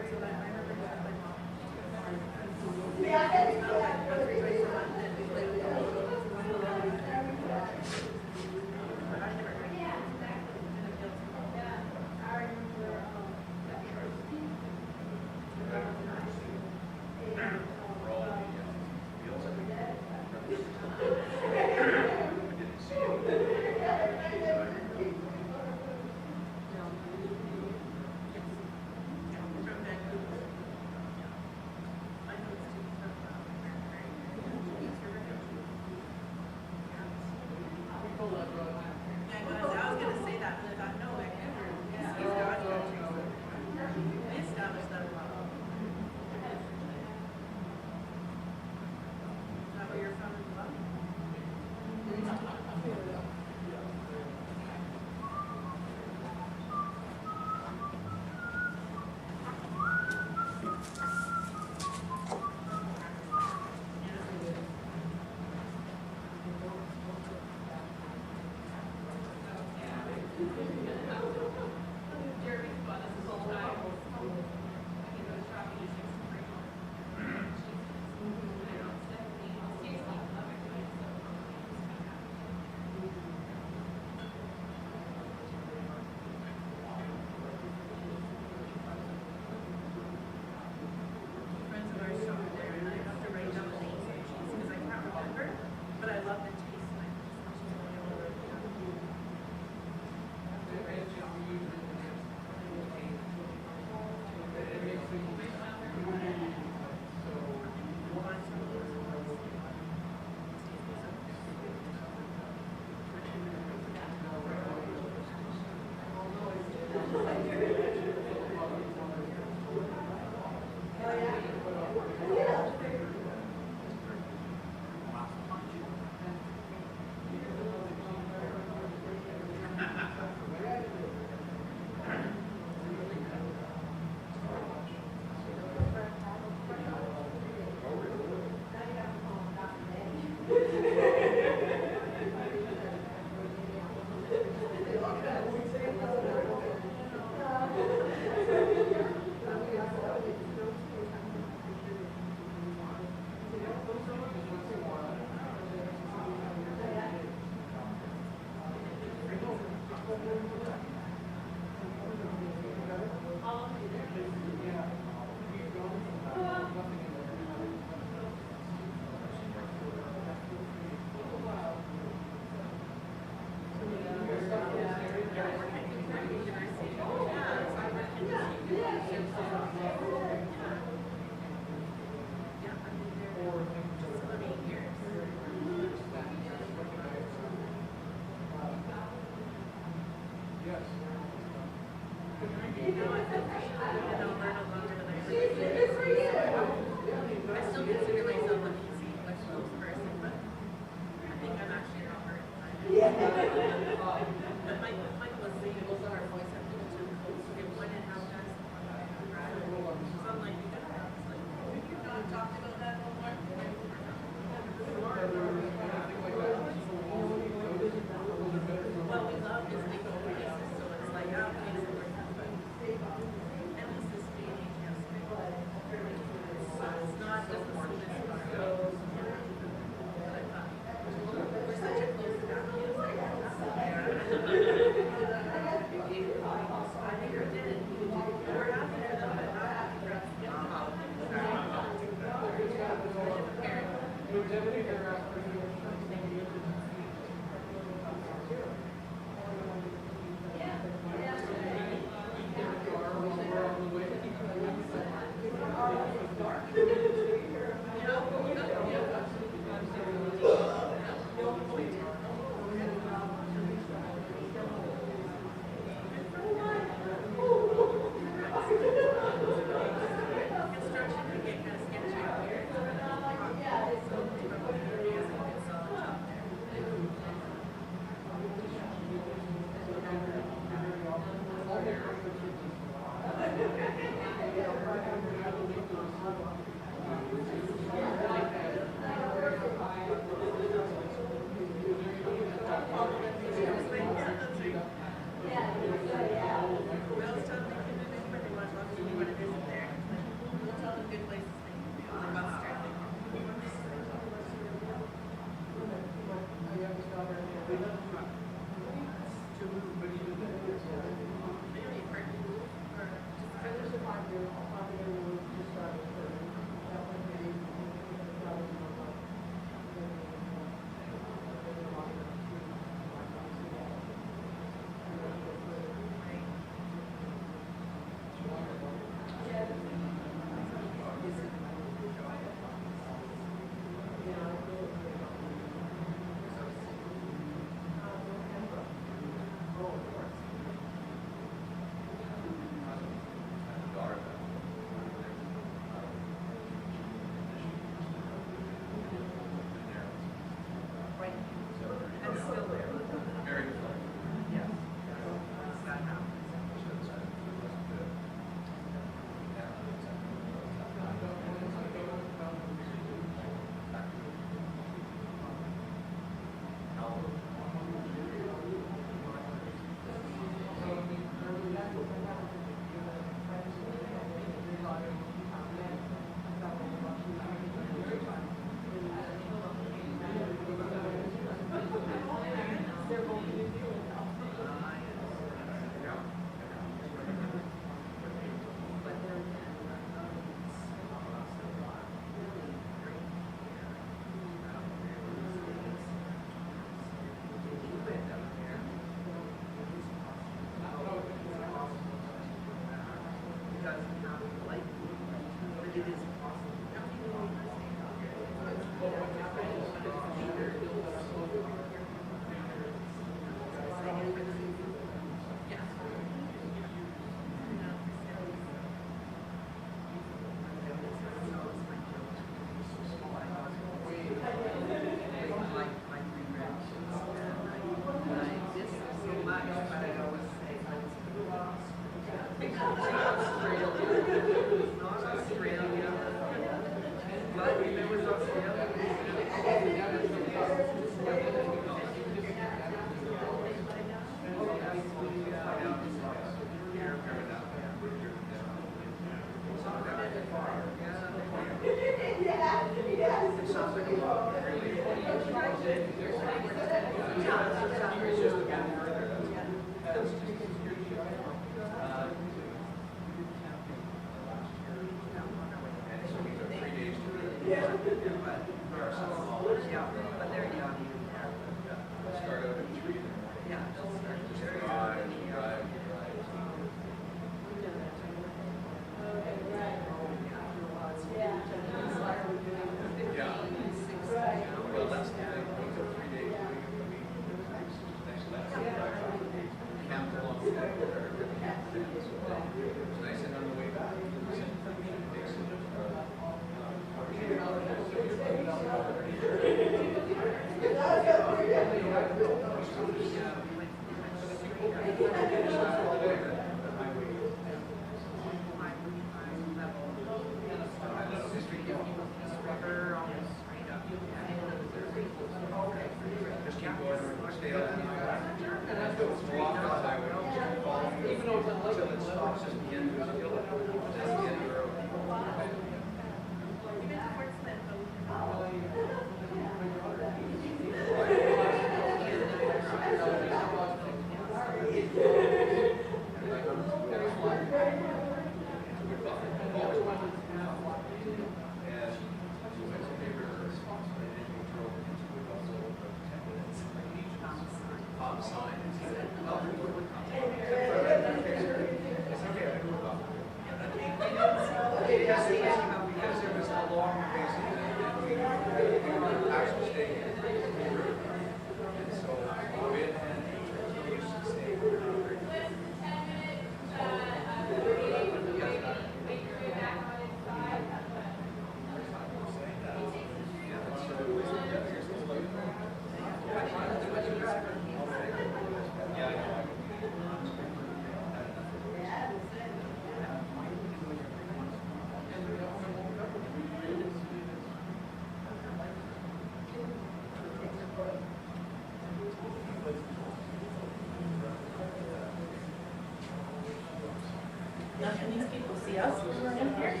S7: Now, can these people see us when we're in here?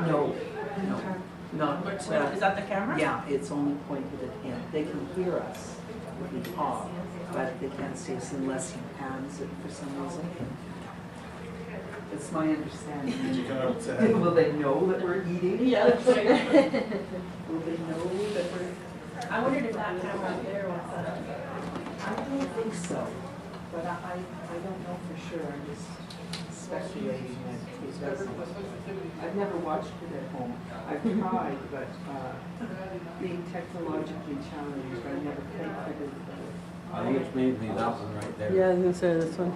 S8: No, not,
S7: Is that the camera?
S8: yeah, it's only pointed at him. They can hear us if we talk, but they can't see us unless he pans it for some reason. It's my
S2: Did
S8: understanding.
S2: you come up to
S8: Will they know that we're eating?
S7: Yeah, that's right.
S8: Will they know that we're?
S7: I wondered if that camera up there was,
S8: I don't think so, but I don't know for sure. I'm just speculating that it doesn't. I've never watched it at home. I've tried, but being technologically challenged, I never quite figured it out.
S4: I think it's mainly that one right there.
S6: Yeah, I was gonna say this one.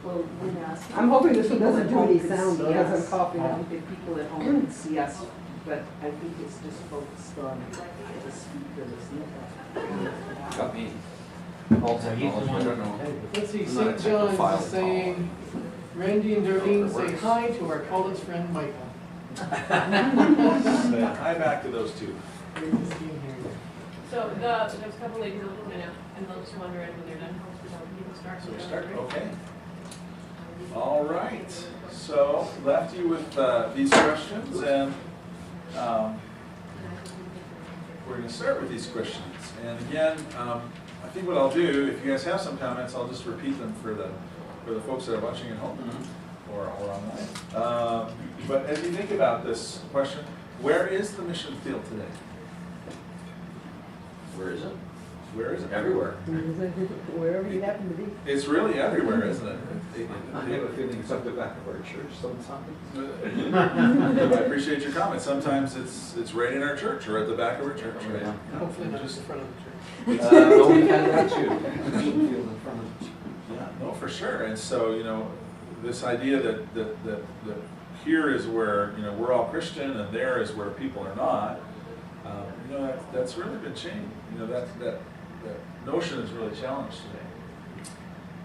S8: Well, when asked.
S6: I'm hoping this one doesn't do any
S8: People
S6: sound though,
S8: can
S6: as I'm
S8: see us.
S6: coughing
S8: I
S6: on.
S8: think people at home can see us, but I think it's just focused on the speaker, isn't it?
S4: Got me. All technology, I don't know.
S3: Let's see,
S4: I'm not a
S3: St. John's
S4: technophile
S3: is saying, Randy and Darlene say hi to our college friend Michael.
S2: Say hi back to those two.
S3: Great to see him here.
S7: so there's a couple ladies that will come in and they'll just wander in when they're done. So we can start.
S2: So we start, okay. All right, so left you with these questions, and we're going to start with these questions. And again, I think what I'll do, if you guys have some comments, I'll just repeat them for the folks that are watching at home or online. But as you think about this question, where is the mission field today?
S4: Where is it?
S2: Where is it?
S4: Everywhere.
S6: Wherever you happen to be.
S2: It's really everywhere, isn't it?
S4: I have a feeling it's up the back of our church sometimes.
S2: I appreciate your comment. Sometimes it's right in our church or at the back of our church. Right?
S4: Yeah.
S3: Hopefully not just in front of the church.
S4: No, we've had that too. Mission field in front of.
S2: Yeah, no, for sure. And so, you know, this idea that here is where, you know, we're all Christian and there is where people are not, you know, that's really been changed. You know, that notion is really challenged today.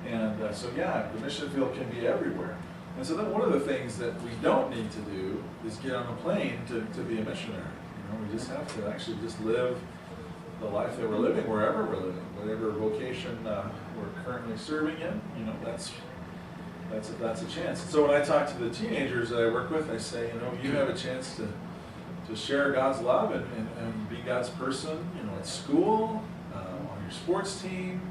S2: And so, yeah, the mission field can be everywhere. And so then one of the things that we don't need to do is get on a plane to be a missionary. You know, we just have to actually just live the life that we're living wherever we're living, whatever vocation we're currently serving in. You know, that's a chance. So when I talk to the teenagers that I work with, I say, you know, you have a chance to share God's love and be God's person, you know, at school, on your sports team,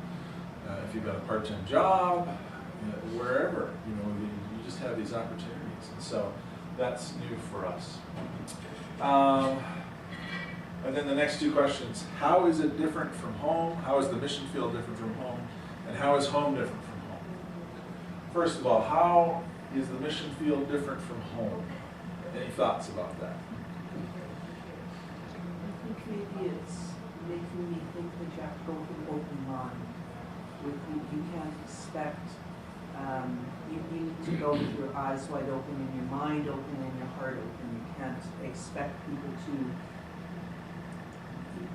S2: if you've got a part-time job, you know, wherever, you know, you just have these opportunities. And so that's new for us. And then the next two questions, how is it different from home? How is the mission field different from home? And how is home different from home? First of all, how is the mission field different from home? Any thoughts about that?
S8: I think maybe it's making me think that you have to go with an open mind. You can't expect, you need to go with your eyes wide open and your mind open and your heart open. You can't expect people to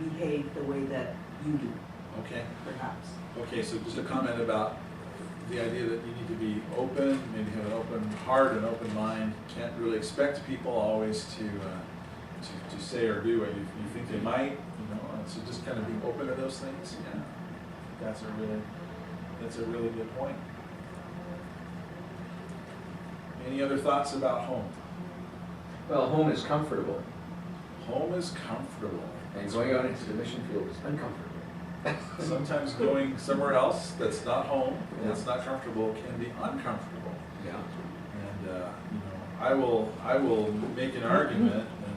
S8: behave the way that you do,
S2: Okay.
S8: perhaps.
S2: Okay, so just a comment about the idea that you need to be open, maybe have an open heart, an open mind. Can't really expect people always to say or do what you think they might, you know, and so just kind of be open to those things. Yeah, that's a really good point. Any other thoughts about home?
S4: Well, home is comfortable,
S2: Home is comfortable.
S4: and going out into the mission field is uncomfortable.
S2: Sometimes going somewhere else that's not home, that's not comfortable, can be uncomfortable.
S4: Yeah.
S2: And you know, I will make an argument, and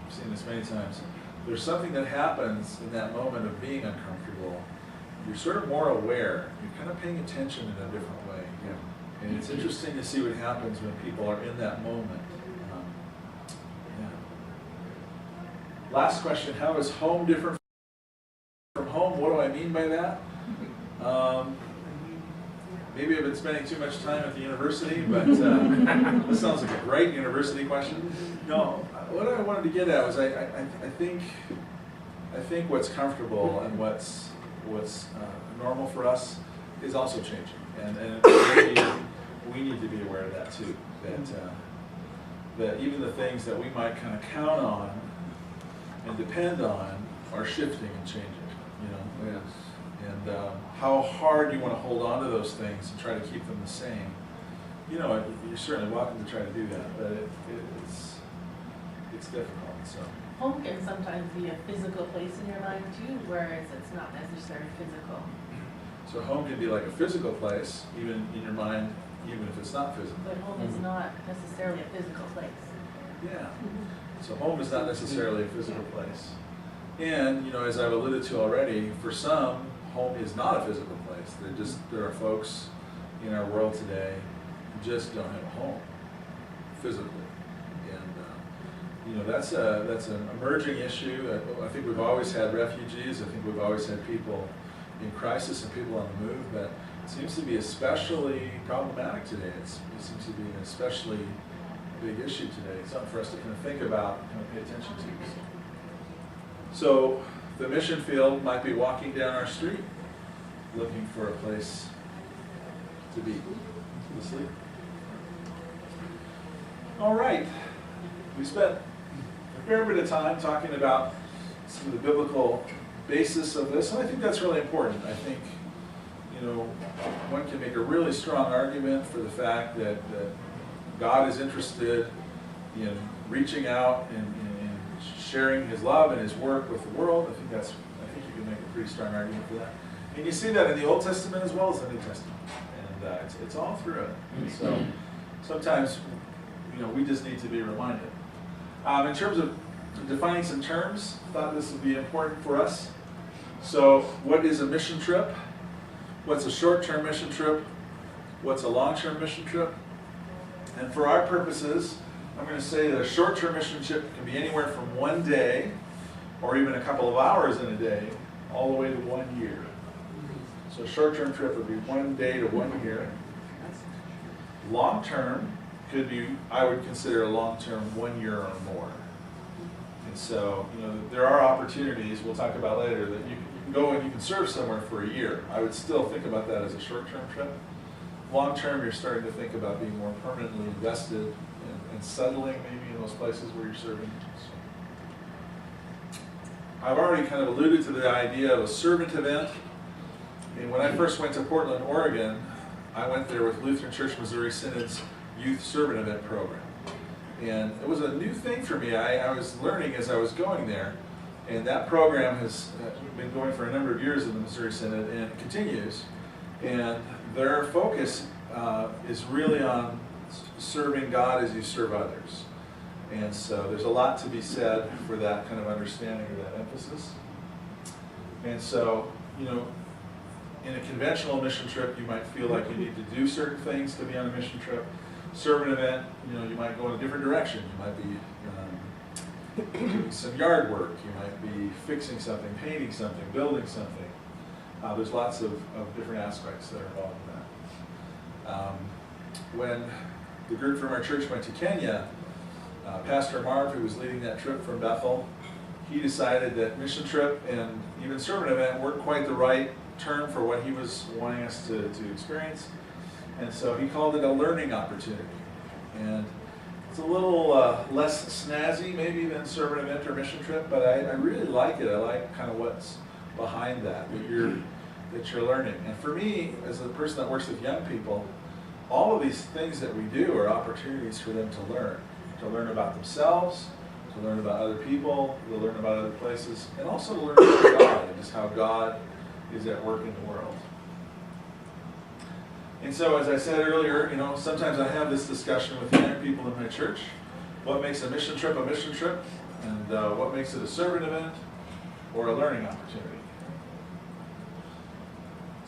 S2: I've seen this many times. There's something that happens in that moment of being uncomfortable you're sort of more aware. You're kind of paying attention in a different way. And it's interesting to see what happens when people are in that moment. Yeah. Last question, how is home different from home? What do I mean by that? Maybe I've been spending too much time at the university, but this sounds like a great university question. No, what I wanted to get at was I think what's comfortable and what's normal for us is also changing, and we need to be aware of that too. That even the things that we might kind of count on and depend on are shifting and changing. You know.
S4: Yes.
S2: And how hard you want to hold on to those things and try to keep them the same. You know, you're certainly welcome to try to do that, but it's difficult. So
S7: Home can sometimes be a physical place in your mind too, whereas it's not necessarily physical.
S2: So home can be like a physical place, even in your mind, even if it's not physical.
S7: But home is not necessarily a physical place.
S2: Yeah. So home is not necessarily a physical place. And, you know, as I've alluded to already, for some, home is not a physical place. There are folks in our world today who just don't have a home physically. And, you know, that's an emerging issue. I think we've always had refugees. I think we've always had people in crisis and people on the move, but it seems to be especially problematic today. It seems to be an especially big issue today. It's something for us to kind of think about, kind of pay attention to. So the mission field might be walking down our street looking for a place to be, to sleep. All right, we spent a fair bit of time talking about some of the biblical basis of this, and I think that's really important. I think, you know, one can make a really strong argument for the fact that God is interested in reaching out and sharing His love and His work with the world. I think you can make a pretty strong argument for that. And you see that in the Old Testament as well as the New Testament. And it's all through it. And so sometimes, you know, we just need to be reminded. In terms of defining some terms, I thought this would be important for us. So what is a mission trip? What's a short-term mission trip? What's a long-term mission trip? And for our purposes, I'm going to say that a short-term mission trip can be anywhere from 1 day, or even a couple of hours in a day, all the way to 1 year. So a short-term trip would be 1 day to 1 year. Long-term could be, I would consider a long-term 1 year or more. And so, you know, there are opportunities, we'll talk about later, that you can go and you can serve somewhere for a year. I would still think about that as a short-term trip. Long-term, you're starting to think about being more permanently invested and settling maybe in those places where you're serving. I've already kind of alluded to the idea of a servant event. And when I first went to Portland, Oregon, I went there with Lutheran Church Missouri Synod's Youth Servant Event program. And it was a new thing for me. I was learning as I was going there. And that program has been going for a number of years in the Missouri Synod and continues. And their focus is really on serving God as you serve others. And so there's a lot to be said for that kind of understanding or that emphasis. And so, you know, in a conventional mission trip, you might feel like you need to do certain things to be on a mission trip. Servant event, you know, you might go in a different direction. You might be doing some yard work. You might be fixing something, painting something, building something. There's lots of different aspects that are involved in that. When the group from our church went to Kenya, Pastor Marv, who was leading that trip from Bethel, he decided that mission trip and even servant event weren't quite the right term for what he was wanting us to experience. And so he called it a learning opportunity. And it's a little less snazzy maybe than servant event or mission trip, but I really like it. I like kind of what's behind that you're learning. And for me, as a person that works with young people, all of these things that we do are opportunities for them to learn about themselves, to learn about other people, to learn about other places, and also to learn about God and just how God is at work in the world. And so, as I said earlier, you know, sometimes I have this discussion with young people in my church. What makes a mission trip, and what makes it a servant event or a learning opportunity?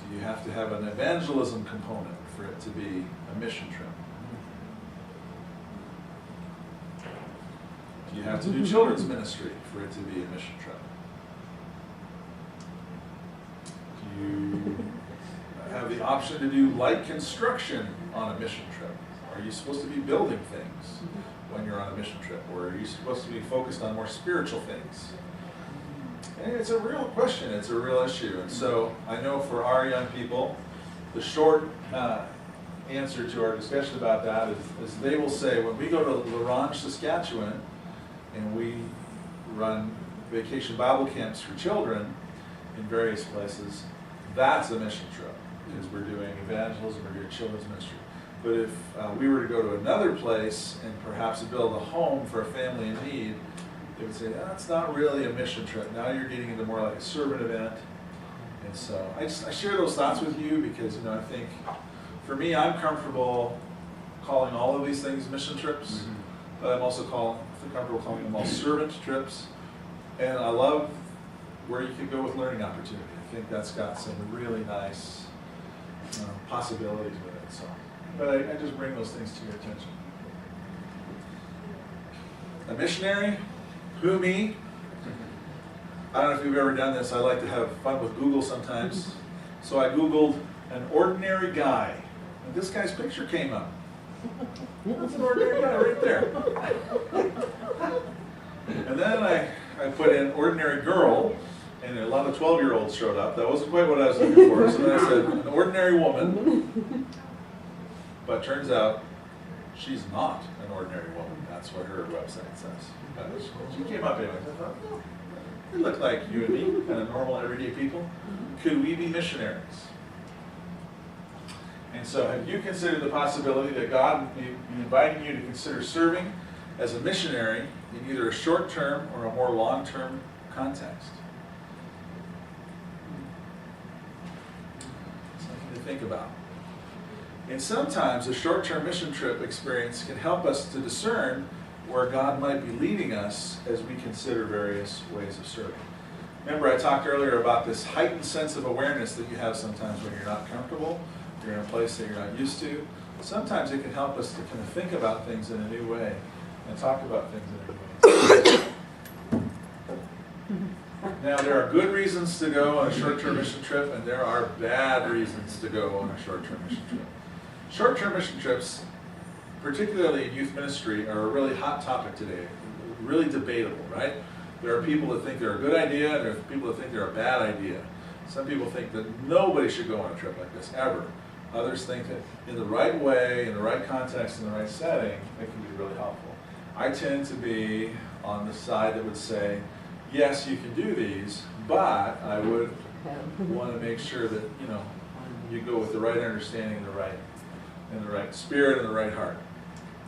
S2: Do you have to have an evangelism component for it to be a mission trip? Do you have to do children's ministry for it to be a mission trip? Do you have the option to do light construction on a mission trip? Are you supposed to be building things when you're on a mission trip? Or are you supposed to be focused on more spiritual things? And it's a real question, it's a real issue. And so I know for our young people, the short answer to our discussion about that is they will say, when we go to La Ronge, Saskatchewan, and we run vacation Bible camps for children in various places, that's a mission trip, because we're doing evangelism, we're doing children's ministry. But if we were to go to another place and perhaps build a home for a family in need, they would say, that's not really a mission trip. Now you're getting into more like a servant event. And so I share those thoughts with you because, you know, I think for me, I'm comfortable calling all of these things mission trips, but I'm also comfortable calling them all servant trips. And I love where you can go with learning opportunity. I think that's got some really nice possibilities with it. So, but I just bring those things to your attention. A missionary? Who, me? I don't know if you've ever done this. I like to have fun with Google sometimes. So I Googled an ordinary guy. And this guy's picture came up. That's an ordinary guy right there. And then I put in ordinary girl, and a lot of 12-year-olds showed up. That wasn't quite what I was looking for. So then I said, an ordinary woman. But turns out she's not an ordinary woman. That's what her website says. She came up anyway. I thought, oh, they look like you and me, kind of normal, everyday people. Could we be missionaries? And so have you considered the possibility that God may be inviting you to consider serving as a missionary in either a short-term or a more long-term context? Something to think about. And sometimes a short-term mission trip experience can help us to discern where God might be leading us as we consider various ways of serving. Remember, I talked earlier about this heightened sense of awareness that you have sometimes when you're not comfortable, you're in a place that you're not used to. Sometimes it can help us to kind of think about things in a new way and talk about things in a new way. Now, there are good reasons to go on a short-term mission trip, and there are bad reasons to go on a short-term mission trip. Short-term mission trips, particularly in youth ministry, are a really hot topic today, really debatable, right? There are people that think they're a good idea, and there are people that think they're a bad idea. Some people think that nobody should go on a trip like this, ever. Others think that in the right way, in the right context, in the right setting, it can be really helpful. I tend to be on the side that would say, yes, you can do these, but I would want to make sure that, you know, you go with the right understanding and the right spirit and the right heart.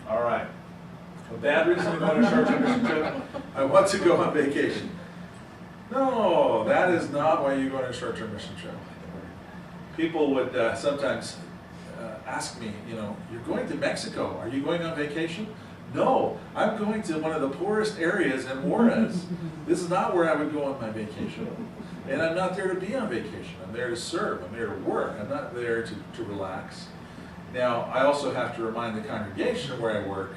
S2: All right. A bad reason to go on a short-term mission trip. I want to go on vacation. No, that is not why you go on a short-term mission trip. People would sometimes ask me, you know, you're going to Mexico. Are you going on vacation? No, I'm going to one of the poorest areas in Juarez. This is not where I would go on my vacation. And I'm not there to be on vacation. I'm there to serve. I'm there to work. I'm not there to relax. Now, I also have to remind the congregation where I work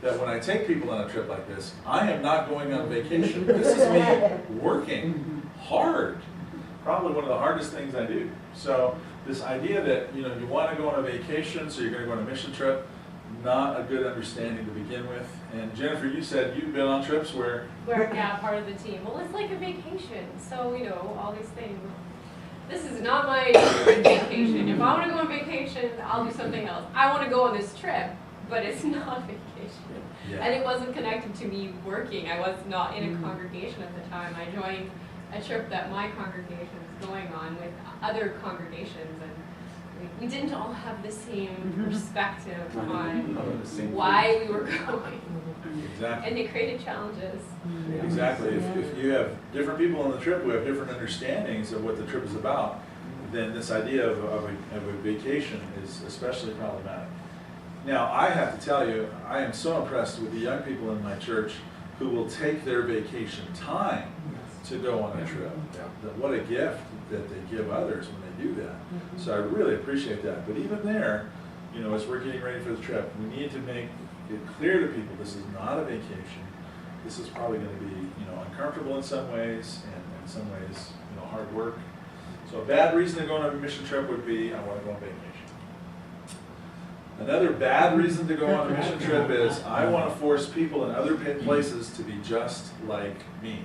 S2: that when I take people on a trip like this, I am not going on vacation. This is me working hard. Probably one of the hardest things I do. So this idea that, you know, you want to go on a vacation, so you're going to go on a mission trip, not a good understanding to begin with. And Jennifer, you said you've been on trips where?
S1: Yeah, part of the team. Well, it's like a vacation, so, you know, all these things. This is not my vacation. If I want to go on vacation, I'll do something else. I want to go on this trip, but it's not vacation.
S2: Yeah.
S1: And it wasn't connected to me working. I was not in a congregation at the time. I joined a trip that my congregation was going on with other congregations, and we didn't all have the same perspective on why we were going.
S2: Exactly.
S1: And it created challenges.
S2: Exactly. If you have different people on the trip who have different understandings of what the trip is about, then this idea of a vacation is especially problematic. Now, I have to tell you, I am so impressed with the young people in my church who will take their vacation time to go on a trip. What a gift that they give others when they do that. So I really appreciate that. But even there, you know, as we're getting ready for the trip, we need to make it clear to people this is not a vacation. This is probably going to be, you know, uncomfortable in some ways, and in some ways, you know, hard work. So a bad reason to go on a mission trip would be, I want to go on vacation. Another bad reason to go on a mission trip is, I want to force people in other places to be just like me.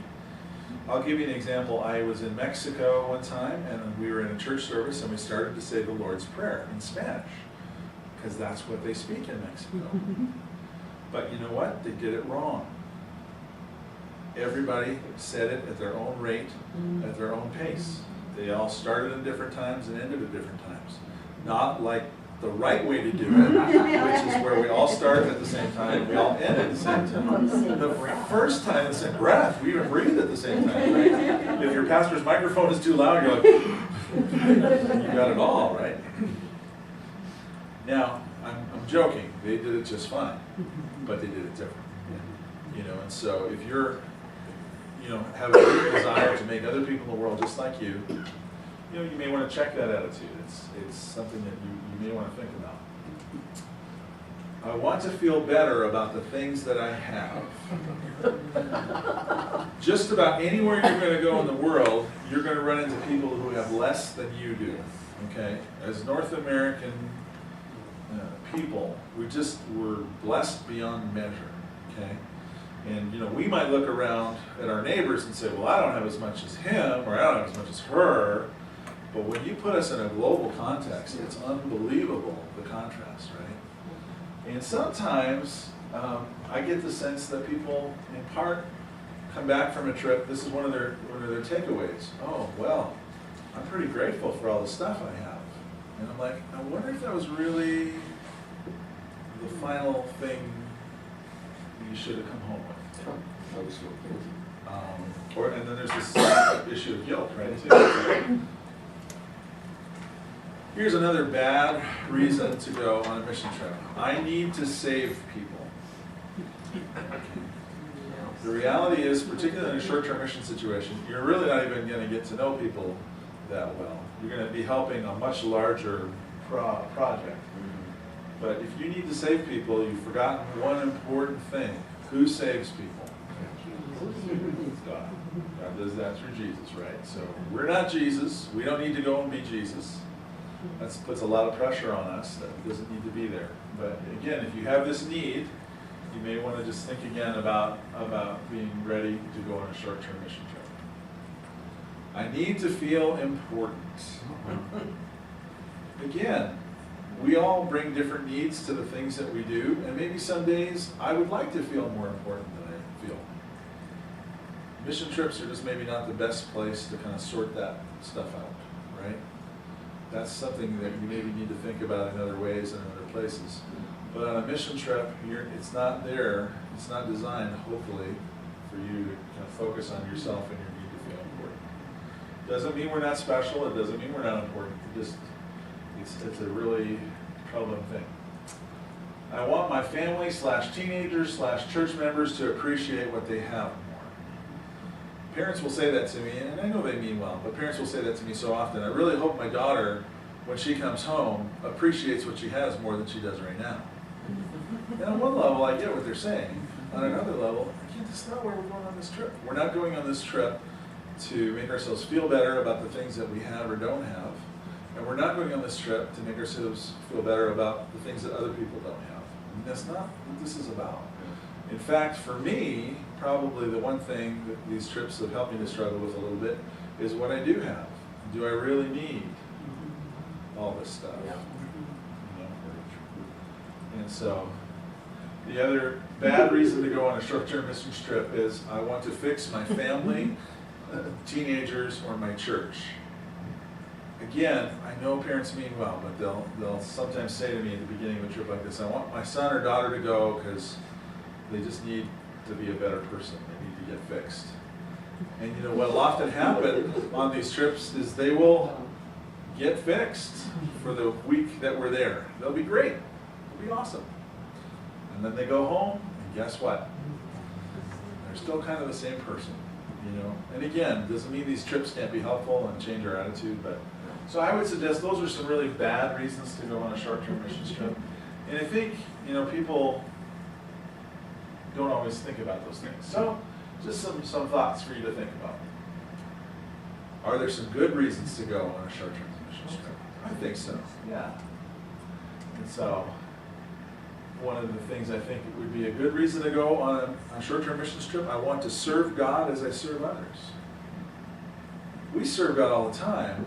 S2: I'll give you an example. I was in Mexico one time, and we were in a church service, and we started to say the Lord's Prayer in Spanish, because that's what they speak in Mexico. But you know what? They did it wrong. Everybody said it at their own rate, at their own pace. They all started at different times and ended at different times. Not like the right way to do it, which is where we all start at the same time, we all end at the same time. The first time, the same breath, we even breathe at the same time, right? If your pastor's microphone is too loud, you're like, you got it all, right? Now, I'm joking, they did it just fine, but they did it different. You know, and so if you're, you know, have a deep desire to make other people in the world just like you know, you may want to check that attitude. It's something that you may want to think about. I want to feel better about the things that I have. Just about anywhere you're going to go in the world, you're going to run into people who have less than you do. Okay? As North American people, we're blessed beyond measure. Okay? And you know, we might look around at our neighbors and say, well, I don't have as much as him, or I don't have as much as her. But when you put us in a global context, it's unbelievable, the contrast, right? And sometimes I get the sense that people, in part, come back from a trip, this is one of their takeaways. Oh, well, I'm pretty grateful for all the stuff I have. And I'm like, I wonder if that was really the final thing you should have come home with. And then there's this issue of guilt, right? Too. Here's another bad reason to go on a mission trip. I need to save people. The reality is, particularly in a short-term mission situation, you're really not even going to get to know people that well. You're going to be helping a much larger project. But if you need to save people, you've forgotten one important thing. Who saves people? God. God does that through Jesus, right? So we're not Jesus. We don't need to go and be Jesus. That puts a lot of pressure on us that doesn't need to be there. But again, if you have this need, you may want to just think again about being ready to go on a short-term mission trip. I need to feel important. Again, we all bring different needs to the things that we do, and maybe some days I would like to feel more important than I feel. Mission trips are just maybe not the best place to kind of sort that stuff out, right? That's something that you maybe need to think about in other ways and in other places. But on a mission trip, it's not there, it's not designed, hopefully, for you to kind of focus on yourself and your need to feel important. Doesn't mean we're not special, it doesn't mean we're not important, it's a really troubling thing. I want my family / teenagers / church members to appreciate what they have more. Parents will say that to me, and I know they mean well, but parents will say that to me so often. I really hope my daughter, when she comes home, appreciates what she has more than she does right now. And on one level, I get what they're saying. On another level, again, that's not where we're going on this trip. We're not going on this trip to make ourselves feel better about the things that we have or don't have. And we're not going on this trip to make ourselves feel better about the things that other people don't have. And that's not what this is about. In fact, for me, probably the one thing that these trips have helped me to struggle with a little bit is what I do have. Do I really need all this stuff? You know? And so, the other bad reason to go on a short-term mission trip is I want to fix my family, teenagers, or my church. Again, I know parents mean well, but they'll sometimes say to me at the beginning of a trip like this, I want my son or daughter to go because they just need to be a better person. They need to get fixed. And you know what will often happen on these trips is they will get fixed for the week that we're there. They'll be great. It'll be awesome. And then they go home, and guess what? They're still kind of the same person, you know. And again, doesn't mean these trips can't be helpful and change our attitude, but, so I would suggest those are some really bad reasons to go on a short-term missions trip. And I think, people don't always think about those things. So, just some thoughts for you to think about. Are there some good reasons to go on a short-term missions trip? I think so, yeah. And so, one of the things I think would be a good reason to go on a short-term missions trip, I want to serve God as I serve others. We serve God all the time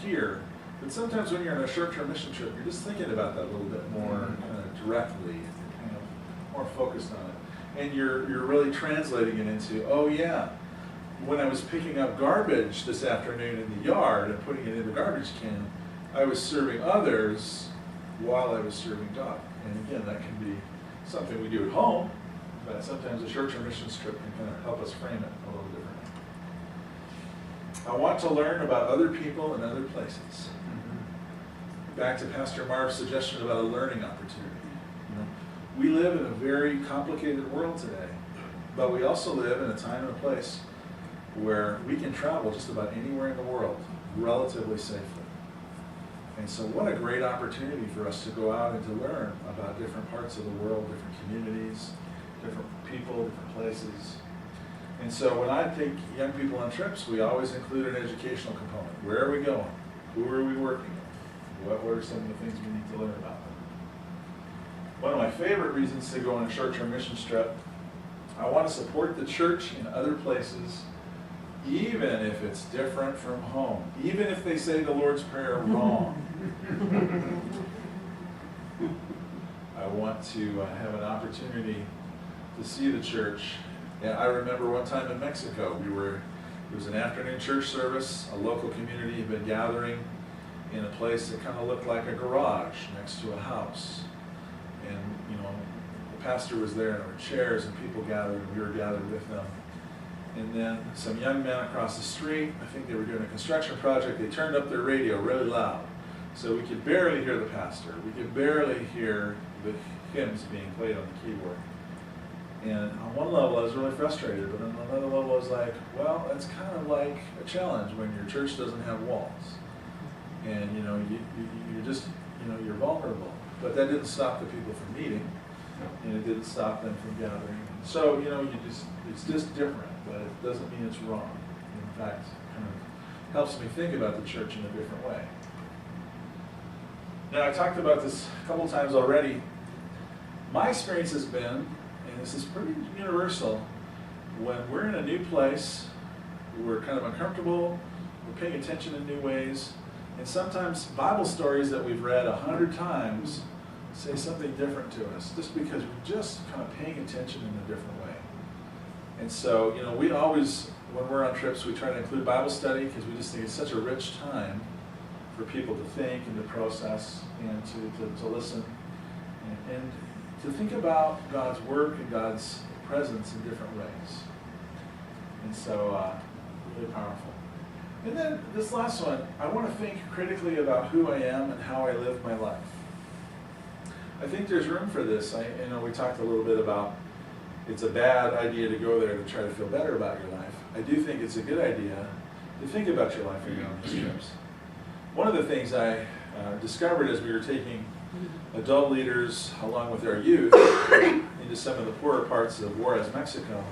S2: here, but sometimes when you're on a short-term mission trip, you're just thinking about that a little bit more directly, more focused on it. And you're really translating it into, oh yeah, when I was picking up garbage this afternoon in the yard and putting it in the garbage can, I was serving others while I was serving God. And again, that can be something we do at home, but sometimes a short-term missions trip can kind of help us frame it a little differently. I want to learn about other people and other places. Back to Pastor Marv's suggestion about a learning opportunity. We live in a very complicated world today, but we also live in a time and a place where we can travel just about anywhere in the world relatively safely. And so what a great opportunity for us to go out and to learn about different parts of the world, different communities, different people, different places. And so when I take young people on trips, we always include an educational component. Where are we going? Who are we working with? What are some of the things we need to learn about them? One of my favorite reasons to go on a short-term mission trip, I want to support the church in other places, even if it's different from home, even if they say the Lord's Prayer wrong. I want to have an opportunity to see the church. Yeah, I remember one time in Mexico, it was an afternoon church service. A local community had been gathering in a place that kind of looked like a garage next to a house. And, the pastor was there, and there were chairs and people gathered, and we were gathered with them. And then some young men across the street, I think they were doing a construction project, they turned up their radio really loud. So we could barely hear the pastor. We could barely hear the hymns being played on the keyboard. And on one level, I was really frustrated, but on another level, I was like, well, that's kind of like a challenge when your church doesn't have walls. And, you're just, you're vulnerable. But that didn't stop the people from meeting, and it didn't stop them from gathering. So, it's just different, but it doesn't mean it's wrong. In fact, it kind of helps me think about the church in a different way. Now, I talked about this a couple times already. My experience has been, and this is pretty universal, when we're in a new place, we're kind of uncomfortable, we're paying attention in new ways, and sometimes Bible stories that we've read 100 times say something different to us, just because we're just kind of paying attention in a different way. And so, we always, when we're on trips, we try to include Bible study because we just think it's such a rich time for people to think and to process and to listen and to think about God's work and God's presence in different ways. And so, really powerful. And then this last one, I want to think critically about who I am and how I live my life. I think there's room for this. We talked a little bit about it's a bad idea to go there to try to feel better about your life. I do think it's a good idea to think about your life when you're on these trips. One of the things I discovered as we were taking adult leaders along with our youth into some of the poorer parts of Juarez, Mexico,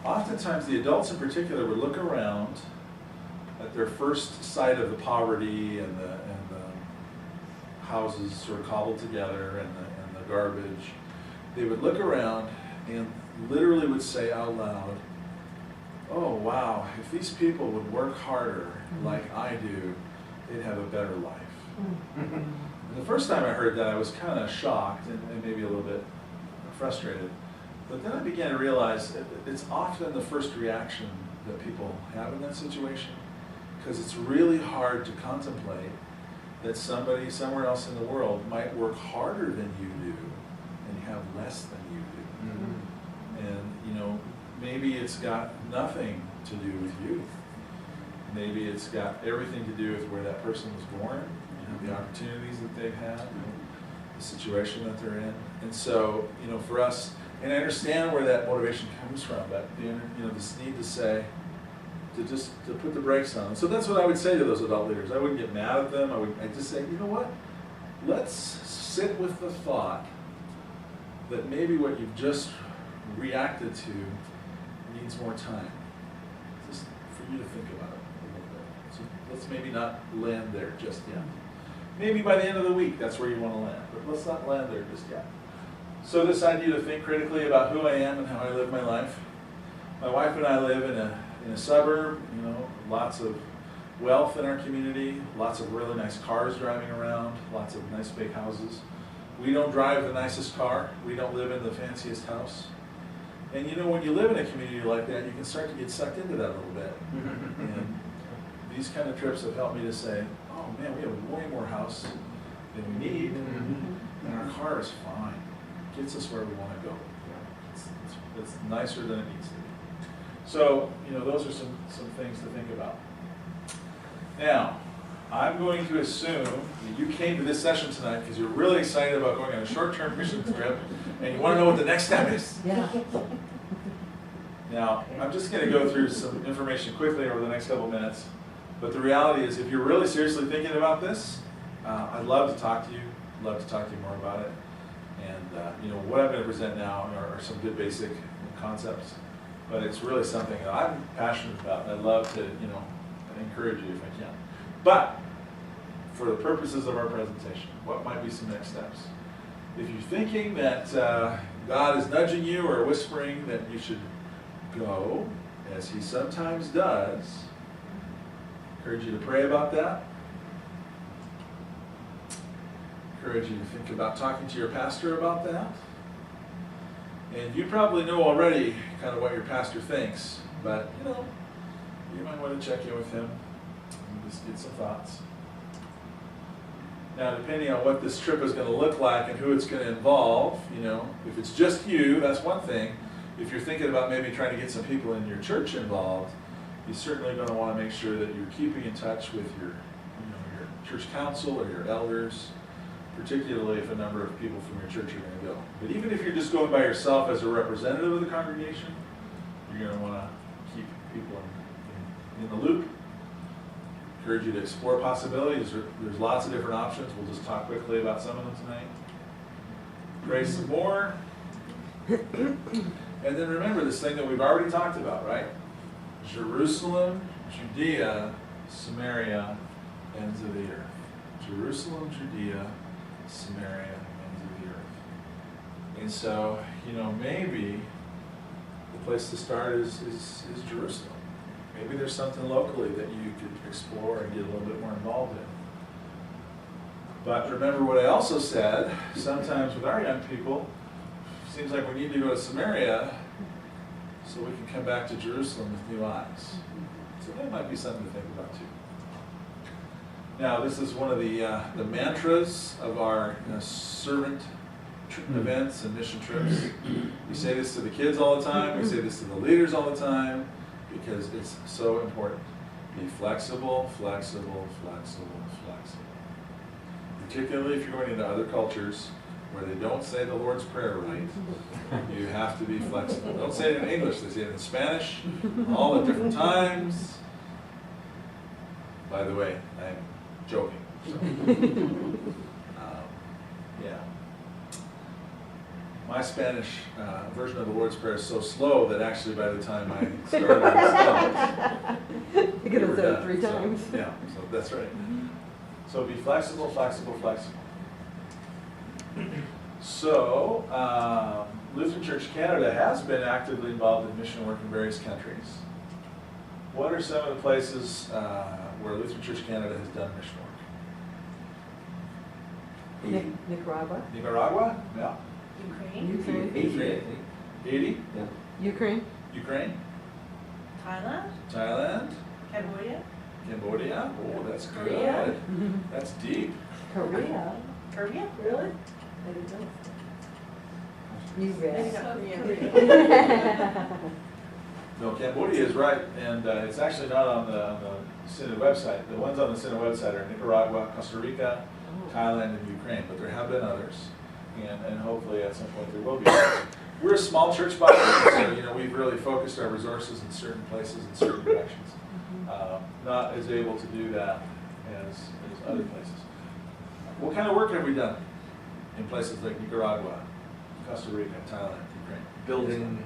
S2: oftentimes the adults in particular would look around at their first sight of the poverty and the houses sort of cobbled together and the garbage. They would look around and literally would say out loud, oh wow, if these people would work harder like I do, they'd have a better life. And the first time I heard that, I was kind of shocked and maybe a little bit frustrated. But then I began to realize it's often the first reaction that people have in that situation, because it's really hard to contemplate that somebody somewhere else in the world might work harder than you do and have less than you do. Mm-hmm. And, maybe it's got nothing to do with you. Maybe it's got everything to do with where that person was born, the opportunities that they've had, the situation that they're in. And so, for us, And I understand where that motivation comes from, but this need to say, to put the brakes on. So that's what I would say to those adult leaders. I wouldn't get mad at them. I'd just say, you know what? Let's sit with the thought that maybe what you've just reacted to needs more time. Just for you to think about it a little bit. So let's maybe not land there just yet. Maybe by the end of the week, that's where you want to land, but let's not land there just yet. So this idea to think critically about who I am and how I live my life. My wife and I live in a suburb, lots of wealth in our community, lots of really nice cars driving around, lots of nice big houses. We don't drive the nicest car. We don't live in the fanciest house. And when you live in a community like that, you can start to get sucked into that a little bit. And these kind of trips have helped me to say, oh man, we have way more house than we need, and our car is fine. It gets us where we want to go. It's nicer than it needs to be. So, those are some things to think about. Now, I'm going to assume that you came to this session tonight because you're really excited about going on a short-term mission trip, and you want to know what the next step is.
S6: Yeah.
S2: Now, I'm just going to go through some information quickly over the next couple of minutes. But the reality is, if you're really seriously thinking about this, I'd love to talk to you. I'd love to talk to you more about it. And what I'm going to present now are some good basic concepts. But it's really something that I'm passionate about, and I'd love to, encourage you if I can. But for the purposes of our presentation, what might be some next steps? If you're thinking that God is nudging you or whispering that you should go, as He sometimes does, encourage you to pray about that. Encourage you to think about talking to your pastor about that. And you probably know already kind of what your pastor thinks, but you might want to check in with him and just get some thoughts. Now, depending on what this trip is going to look like and who it's going to involve, if it's just you, that's one thing. If you're thinking about maybe trying to get some people in your church involved, you're certainly going to want to make sure that you're keeping in touch with your church council or your elders, particularly if a number of people from your church are going to go. But even if you're just going by yourself as a representative of the congregation, you're going to want to keep people in the loop. Encourage you to explore possibilities. There's lots of different options. We'll just talk quickly about some of them tonight. Pray some more. And then remember this thing that we've already talked about, right? Jerusalem, Judea, Samaria, ends of the earth. Jerusalem, Judea, Samaria, ends of the earth. And so, maybe the place to start is Jerusalem. Maybe there's something locally that you could explore and get a little bit more involved in. But remember what I also said, sometimes with our young people, it seems like we need to go to Samaria so we can come back to Jerusalem with new eyes. So that might be something to think about too. Now, this is one of the mantras of our servant events and mission trips. We say this to the kids all the time. We say this to the leaders all the time because it's so important. Be flexible, flexible, flexible, flexible. Particularly if you're going into other cultures where they don't say the Lord's Prayer right, you have to be flexible. Don't say it in English. They say it in Spanish all at different times. By the way, I'm joking. So, yeah. My Spanish version of the Lord's Prayer is so slow that actually by the time I started, I stopped.
S6: You could have said it 3 times.
S2: So, yeah, so that's right. So be flexible, flexible, flexible. So, Lutheran Church Canada has been actively involved in mission work in various countries. What are some of the places where Lutheran Church Canada has done mission work?
S6: Nicaragua.
S2: Nicaragua? Yeah.
S7: Ukraine,
S2: Haiti?
S4: Yeah.
S6: Ukraine.
S2: Ukraine?
S7: Thailand,
S2: Thailand?
S7: Cambodia,
S2: Cambodia? Oh, that's good.
S7: Korea.
S2: That's deep.
S6: Korea.
S7: Korea.
S5: Really? I didn't know.
S6: You
S7: Maybe
S6: bet.
S7: not Korea.
S2: No, Cambodia is right, and it's actually not on the Synod website. The ones on the Synod website are Nicaragua, Costa Rica, Thailand, and Ukraine, but there have been others, and hopefully at some point there will be others. we're a small church body, so we've really focused our resources in certain places and certain directions. Not as able to do that as other places. What kind of work have we done in places like Nicaragua, Costa Rica, Thailand, Ukraine?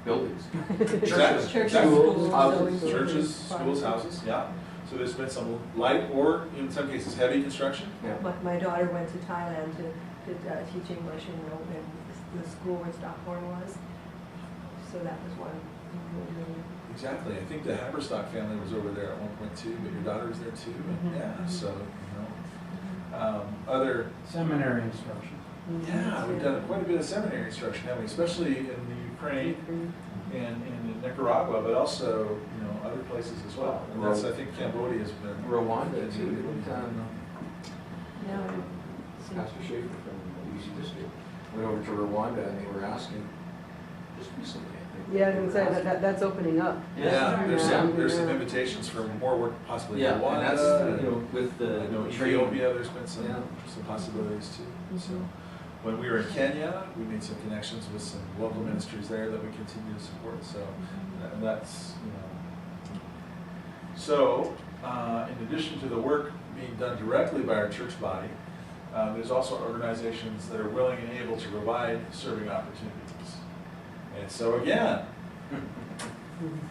S4: Buildings.
S2: Exactly.
S6: Churches,
S4: Schools, houses.
S6: buildings,
S2: Churches, schools, houses, yeah. So there's been some light or, in some cases, heavy construction.
S4: Yeah.
S5: My daughter went to Thailand to teach English in the school where Stockholm was. So that was one.
S2: Exactly. I think the Haberstock family was over there at one point too, but your daughter was there too. And yeah, so, other,
S3: Seminary instruction.
S2: yeah, we've done quite a bit of seminary instruction, haven't we? Especially in the Ukraine and in Nicaragua, but also, other places as well. And that's, I think, Cambodia has been.
S4: Rwanda too. Didn't,
S5: No,
S4: Pastor Schaefer from the UC district went over to Rwanda and they were asking just recently, I think.
S6: Yeah, I was gonna say that's opening up.
S2: Yeah, there's
S6: Yeah.
S2: some invitations for more work possibly in
S4: Yeah,
S2: Rwanda.
S4: and that's, with
S2: I know
S4: the
S2: Ethiopia, there's been some
S4: Yeah.
S2: possibilities too. So when we were in Kenya, we made some connections with some local ministries there that we continue to support. So and that's, So in addition to the work being done directly by our church body, there's also organizations that are willing and able to provide serving opportunities. And so again,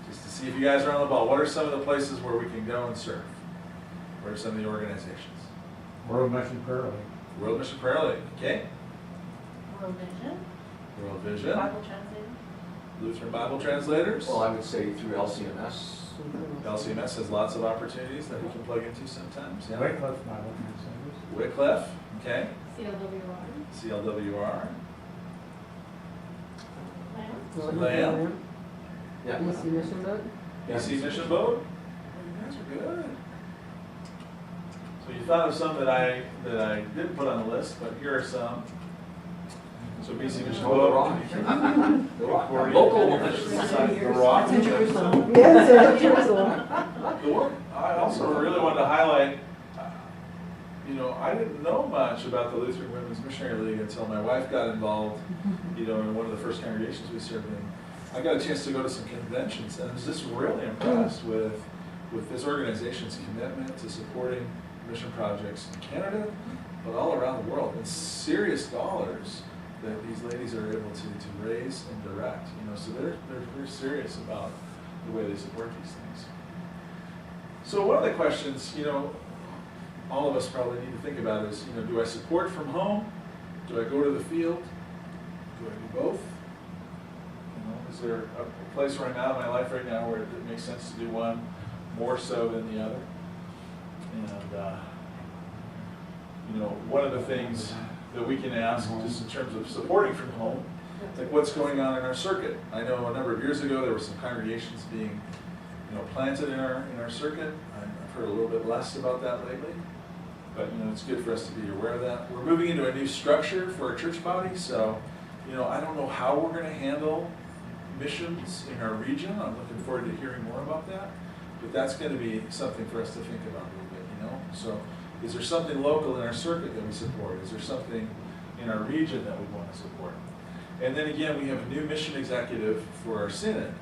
S2: just to see if you guys are on the ball, what are some of the places where we can go and serve? What are some of the organizations?
S3: World Mission Prayer League.
S2: World Mission Prayer League, okay?
S7: World Vision,
S2: World Vision,
S7: Bible translator.
S2: Lutheran Bible Translators.
S4: Well, I would say through LCMS.
S2: LCMS has lots of opportunities that we can plug into sometimes. Yeah.
S3: Wycliffe Bible Translators.
S2: Wycliffe, okay?
S1: CLWR.
S2: CLWR.
S7: Lamb.
S2: Lamb.
S4: Yeah.
S6: BC Mission Boat.
S2: BC Mission Boat. You guys are good. So you thought of some that I didn't put on the list, but here are some. So BC Mission
S4: Oh,
S2: Boat.
S4: the Rock.
S2: Local Mission Society, the Rock.
S6: It's in Jerusalem.
S5: Yes, Jerusalem.
S2: The one I also really wanted to highlight, I didn't know much about the Lutheran Women's Missionary League until my wife got involved, in one of the first congregations we served in. I got a chance to go to some conventions, and I was just really impressed with this organization's commitment to supporting mission projects in Canada, but all around the world, and serious dollars that these ladies are able to raise and direct. So they're serious about the way they support these things. So one of the questions, all of us probably need to think about is, do I support from home? Do I go to the field? Do I do both? Is there a place right now in my life right now where it makes sense to do one more so than the other? And one of the things that we can ask, just in terms of supporting from home, like what's going on in our circuit. I know a number of years ago there were some congregations being, planted in our circuit. I've heard a little bit less about that lately, but it's good for us to be aware of that. We're moving into a new structure for our church body, so I don't know how we're going to handle missions in our region. I'm looking forward to hearing more about that, but that's going to be something for us to think about a little bit. So is there something local in our circuit that we support? Is there something in our region that we want to support? And then again, we have a new mission executive for our synod.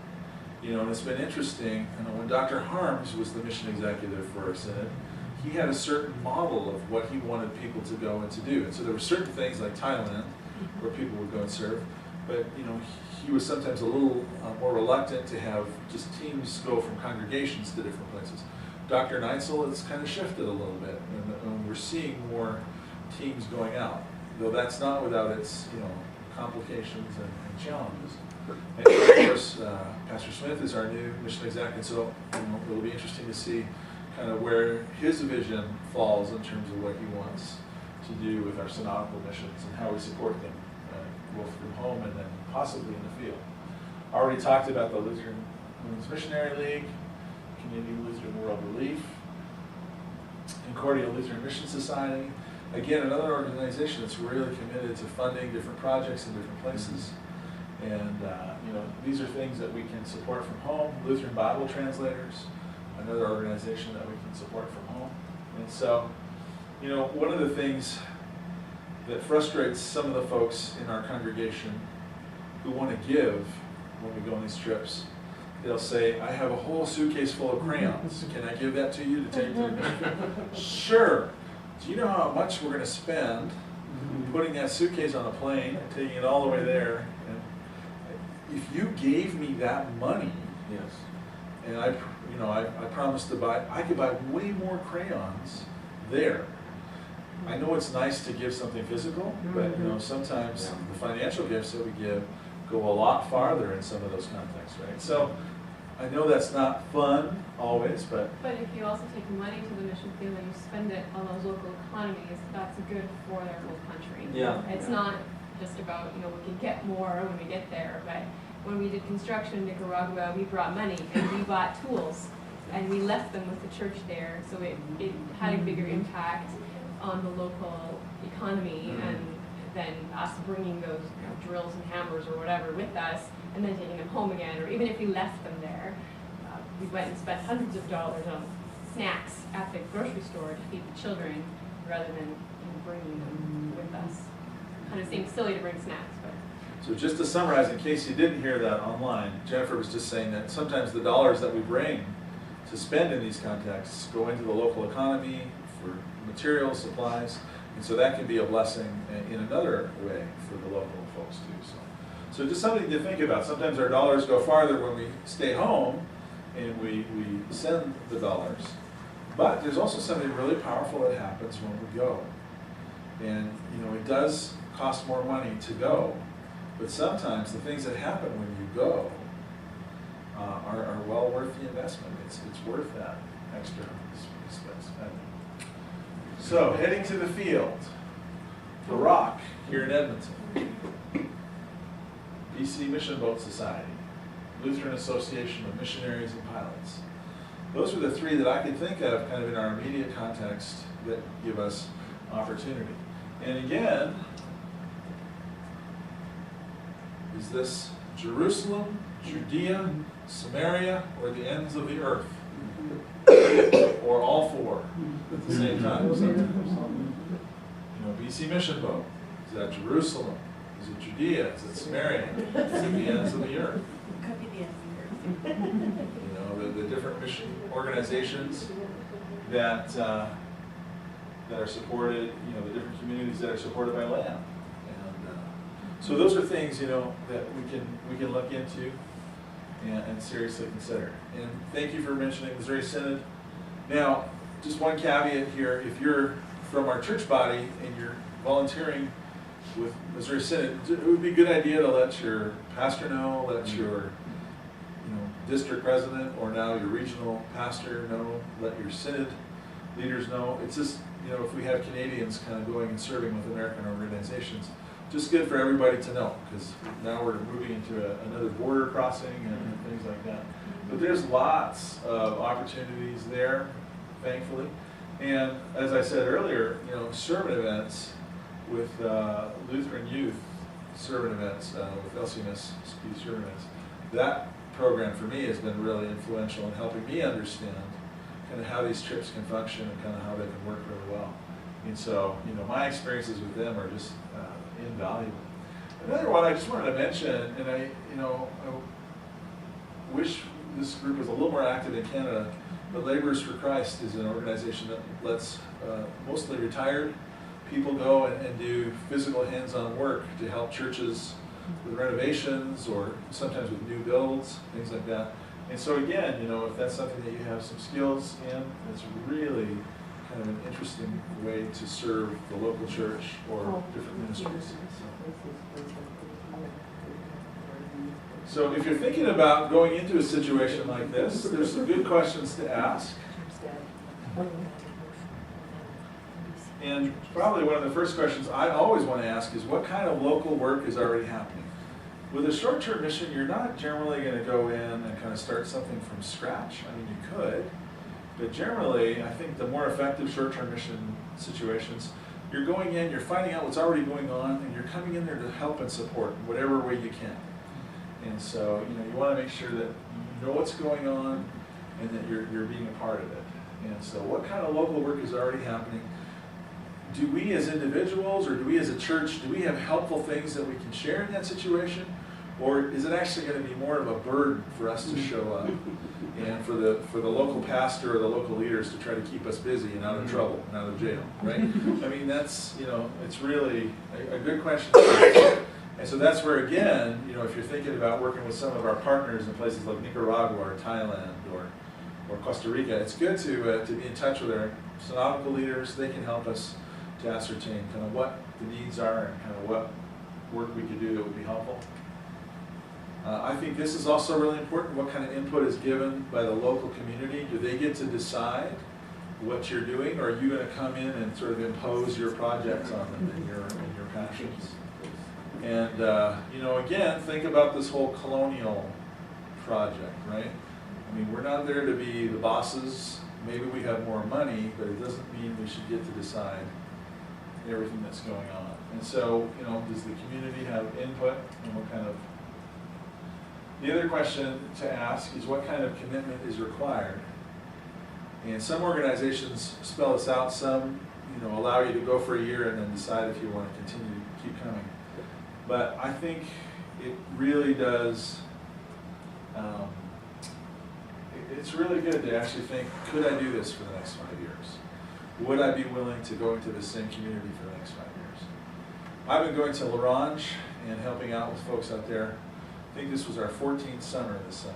S2: And it's been interesting, when Dr. Harms was the mission executive for our synod, he had a certain model of what he wanted people to go and to do. And so there were certain things like Thailand where people would go and serve, but he was sometimes a little more reluctant to have just teams go from congregations to different places. Dr. Neitzel has kind of shifted a little bit, and we're seeing more teams going out, though that's not without its complications and challenges. And of course, Pastor Smith is our new mission executive, so it'll be interesting to see kind of where his vision falls in terms of what he wants to do with our synodical missions and how we support them, both from home and then possibly in the field. I already talked about the Lutheran Women's Missionary League, Canadian Lutheran World Relief, Concordia Lutheran Mission Society. Again, another organization that's really committed to funding different projects in different places. And these are things that we can support from home. Lutheran Bible Translators, another organization that we can support from home. And so, one of the things that frustrates some of the folks in our congregation who want to give when we go on these trips. They'll say, I have a whole suitcase full of crayons. Can I give that to you to take to the mission field? Sure. Do you know how much we're going to spend putting that suitcase on a plane and taking it all the way there? And if you gave me that money,
S4: Yes.
S2: and I promised to buy, I could buy way more crayons there. I know it's nice to give something physical, but sometimes the financial gifts that we give go a lot farther in some of those contexts, right? So I know that's not fun always, but
S1: But if you also take money to the mission field and you spend it on those local economies, that's good for their whole country.
S4: Yeah.
S1: It's not just about, we can get more when we get there, but when we did construction in Nicaragua, we brought money and we bought tools and we left them with the church there, so it had a bigger impact on the local economy and than us bringing those drills and hammers or whatever with us and then taking them home again, or even if we left them there. We went and spent hundreds of dollars on snacks at the grocery store to feed the children rather than bringing them with us. Kind of seems silly to bring snacks, but.
S2: so just to summarize, in case you didn't hear that online, Jennifer was just saying that sometimes the dollars that we bring to spend in these contexts go into the local economy for materials, supplies, and so that can be a blessing in another way for the local folks too. So just something to think about. Sometimes our dollars go farther when we stay home and we send the dollars. But there's also something really powerful that happens when we go. And it does cost more money to go, but sometimes the things that happen when you go are well worth the investment. It's worth that extra spending. So, heading to the field, the Rock here in Edmonton, BC Mission Boat Society, Lutheran Association of Missionaries and Pilots. Those are the three that I could think of kind of in our immediate context that give us opportunity. And again, is this Jerusalem, Judea, Samaria, or the ends of the earth? Or all four at the same time? BC Mission Boat, is that Jerusalem? Is it Judea? Is it Samaria? Is it the ends of the earth?
S7: Could be the end of the earth.
S2: The different mission organizations that are supported, the different communities that are supported by land. And so those are things, that we can look into and seriously consider. And thank you for mentioning Missouri Synod. Now, just one caveat here, if you're from our church body and you're volunteering with Missouri Synod, it would be a good idea to let your pastor know, let your district president or now your regional pastor know, let your synod leaders know. It's just, if we have Canadians kind of going and serving with American organizations, just good for everybody to know, because now we're moving into another border crossing and things like that. But there's lots of opportunities there, thankfully. And as I said earlier, sermon events with Lutheran youth, sermon events with LCMS sermon events, that program for me has been really influential in helping me understand kind of how these trips can function and kind of how they can work really well. And so, my experiences with them are just invaluable. Another one I just wanted to mention, and I wish this group was a little more active in Canada, but Laborers for Christ is an organization that lets mostly retired people go and do physical hands-on work to help churches with renovations or sometimes with new builds, things like that. And so again, if that's something that you have some skills in, it's really kind of an interesting way to serve the local church or different ministries. So if you're thinking about going into a situation like this, there's some good questions to ask. And probably one of the first questions I always want to ask is, what kind of local work is already happening? With a short-term mission, you're not generally going to go in and kind of start something from scratch. I mean, you could, but generally, I think the more effective short-term mission situations, you're going in, you're finding out what's already going on, and you're coming in there to help and support in whatever way you can. And so, you want to make sure that you know what's going on and that you're being a part of it. And so what kind of local work is already happening? do we as individuals or do we as a church, do we have helpful things that we can share in that situation? Or is it actually going to be more of a burden for us to show up and for the local pastor or the local leaders to try to keep us busy and out of trouble and out of jail, right? I mean, that's, it's really a good question. And so that's where, again, if you're thinking about working with some of our partners in places like Nicaragua or Thailand or Costa Rica, it's good to be in touch with our synodical leaders. They can help us to ascertain kind of what the needs are and kind of what work we could do that would be helpful. I think this is also really important. What kind of input is given by the local community? Do they get to decide what you're doing, or are you going to come in and sort of impose your projects on them and your passions? And again, think about this whole colonial project, right? I mean, we're not there to be the bosses. Maybe we have more money, but it doesn't mean we should get to decide everything that's going on. And so, does the community have input, and what kind of? The other question to ask is what kind of commitment is required? And some organizations spell this out. Some, allow you to go for a year and then decide if you want to continue to keep coming. But I think it really does. It's really good to actually think, could I do this for the next 5 years? Would I be willing to go into the same community for the next 5 years? I've been going to L'Orange and helping out with folks out there. I think this was our 14th summer this summer.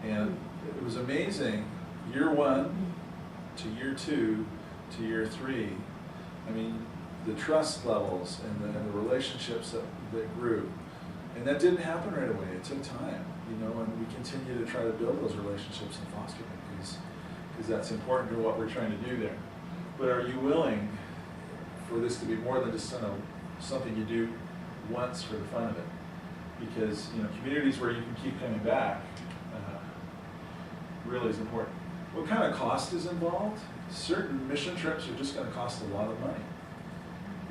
S2: And it was amazing, year 1 to year 2 to year 3. I mean, the trust levels and the relationships that grew. And that didn't happen right away. It took time, and we continue to try to build those relationships and foster them because that's important to what we're trying to do there. But are you willing for this to be more than just something you do once for the fun of it? Because communities where you can keep coming back really is important. What kind of cost is involved? Certain mission trips are just going to cost a lot of money.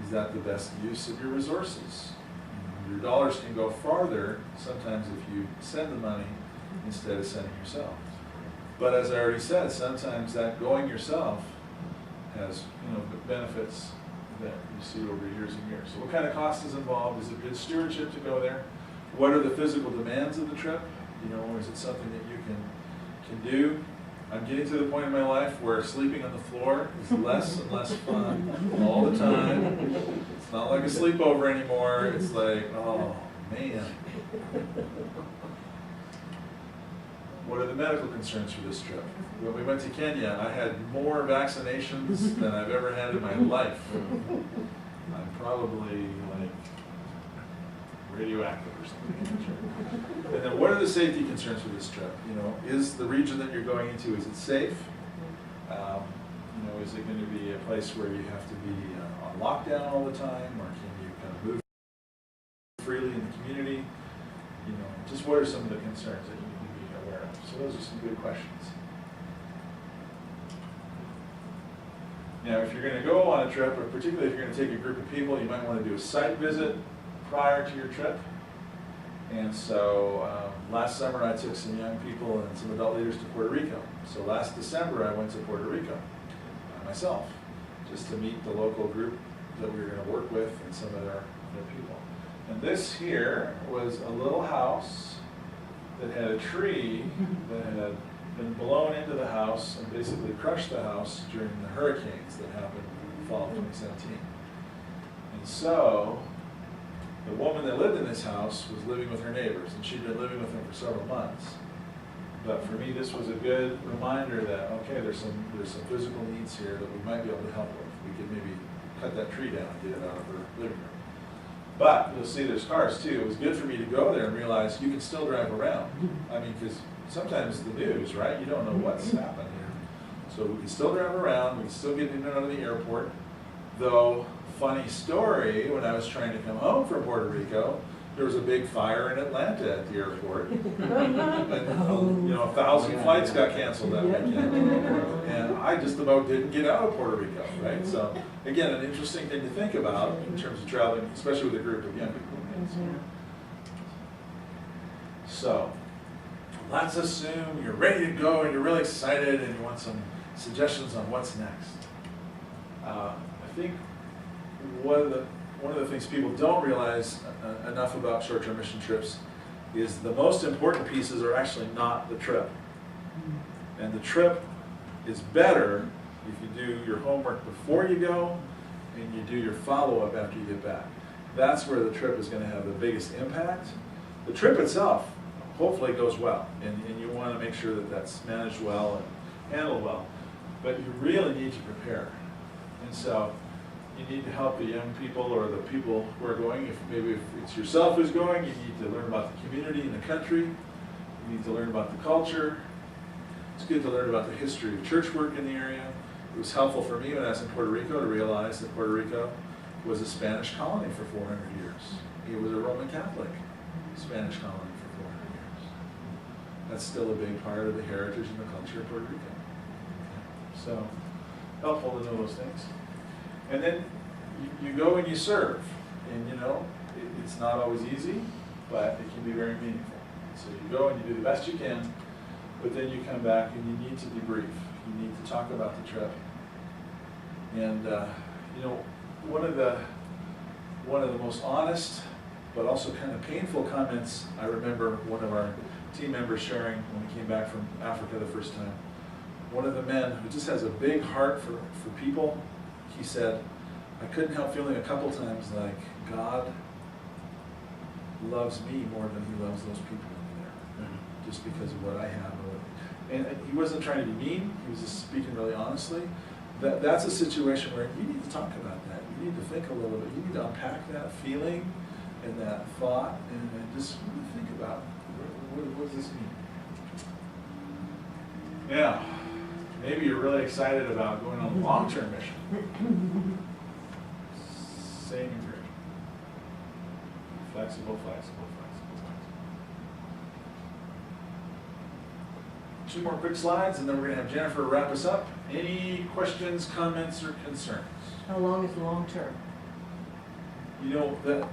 S2: Is that the best use of your resources? Your dollars can go farther sometimes if you send the money instead of sending yourself. But as I already said, sometimes that going yourself has benefits that you see over years and years. So what kind of cost is involved? Is it good stewardship to go there? What are the physical demands of the trip? Is it something that you can do? I'm getting to the point in my life where sleeping on the floor is less and less fun all the time. It's not like a sleepover anymore. It's like, oh man. What are the medical concerns for this trip? When we went to Kenya, I had more vaccinations than I've ever had in my life. I'm probably like radioactive or something. And then what are the safety concerns for this trip? Is the region that you're going into, is it safe? Is it going to be a place where you have to be on lockdown all the time, or can you kind of move freely in the community? Just what are some of the concerns that you need to be aware of? So those are some good questions. Now, if you're going to go on a trip, or particularly if you're going to take a group of people, you might want to do a site visit prior to your trip. And so last summer I took some young people and some adult leaders to Puerto Rico. So last December I went to Puerto Rico by myself, just to meet the local group that we were going to work with and some of their people. And this here was a little house that had a tree that had been blown into the house and basically crushed the house during the hurricanes that happened in the fall of 2017. And so the woman that lived in this house was living with her neighbors, and she'd been living with them for several months. But for me, this was a good reminder that, okay, there's some physical needs here that we might be able to help with. We could maybe cut that tree down and get it out of her living room. But you'll see there's cars too. It was good for me to go there and realize you can still drive around. I mean, because sometimes the news, right? You don't know what's happened here. So we can still drive around. We can still get in and out of the airport. Though, funny story, when I was trying to come home from Puerto Rico, there was a big fire in Atlanta at the airport. And 1,000 flights got canceled that weekend. And I just about didn't get out of Puerto Rico, right? So again, an interesting thing to think about in terms of traveling, especially with a group of young people. So let's assume you're ready to go and you're really excited and you want some suggestions on what's next. think one of the things people don't realize enough about short-term mission trips is the most important pieces are actually not the trip. And the trip is better if you do your homework before you go and you do your follow-up after you get back. That's where the trip is going to have the biggest impact. The trip itself hopefully goes well, and you want to make sure that that's managed well and handled well. But you really need to prepare. And so you need to help the young people or the people who are going. If it's yourself who's going, you need to learn about the community and the country. You need to learn about the culture. It's good to learn about the history of church work in the area. It was helpful for me when I was in Puerto Rico to realize that Puerto Rico was a Spanish colony for 400 years. It was a Roman Catholic Spanish colony for 400 years. That's still a big part of the heritage and the culture of Puerto Rico. So, helpful to know those things. And then you go and you serve. And you know, it's not always easy, but it can be very meaningful. So you go and you do the best you can, but then you come back and you need to debrief. You need to talk about the trip. And you know, one of the most honest, but also kind of painful comments I remember one of our team members sharing when we came back from Africa the first time. One of the men who just has a big heart for people, he said, I couldn't help feeling a couple times like God loves me more than he loves those people in there, just because of what I have. And he wasn't trying to be mean, he was just speaking really honestly. That's a situation where you need to talk about that. You need to think a little bit. You need to unpack that feeling and that thought and just really think about what does this mean? Now, maybe you're really excited about going on a long-term mission. Same encouragement. Flexible, flexible, flexible, flexible. 2 more quick slides, and then we're going to have Jennifer wrap us up. Any questions, comments, or concerns?
S5: How long is long term?
S2: You know,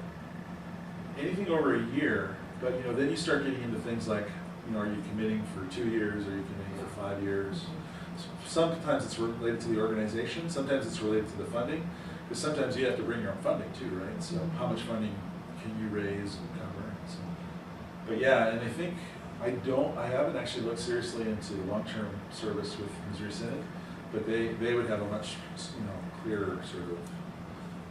S2: anything over a year, but you know, then you start getting into things like, you know, are you committing for 2 years? Are you committing for 5 years? Sometimes it's related to the organization. Sometimes it's related to the funding. Because sometimes you have to bring your own funding too, right? So how much funding can you raise and cover? So, but yeah, and I think I haven't actually looked seriously into long-term service with Missouri Synod, but they would have a much, you know, clearer sort of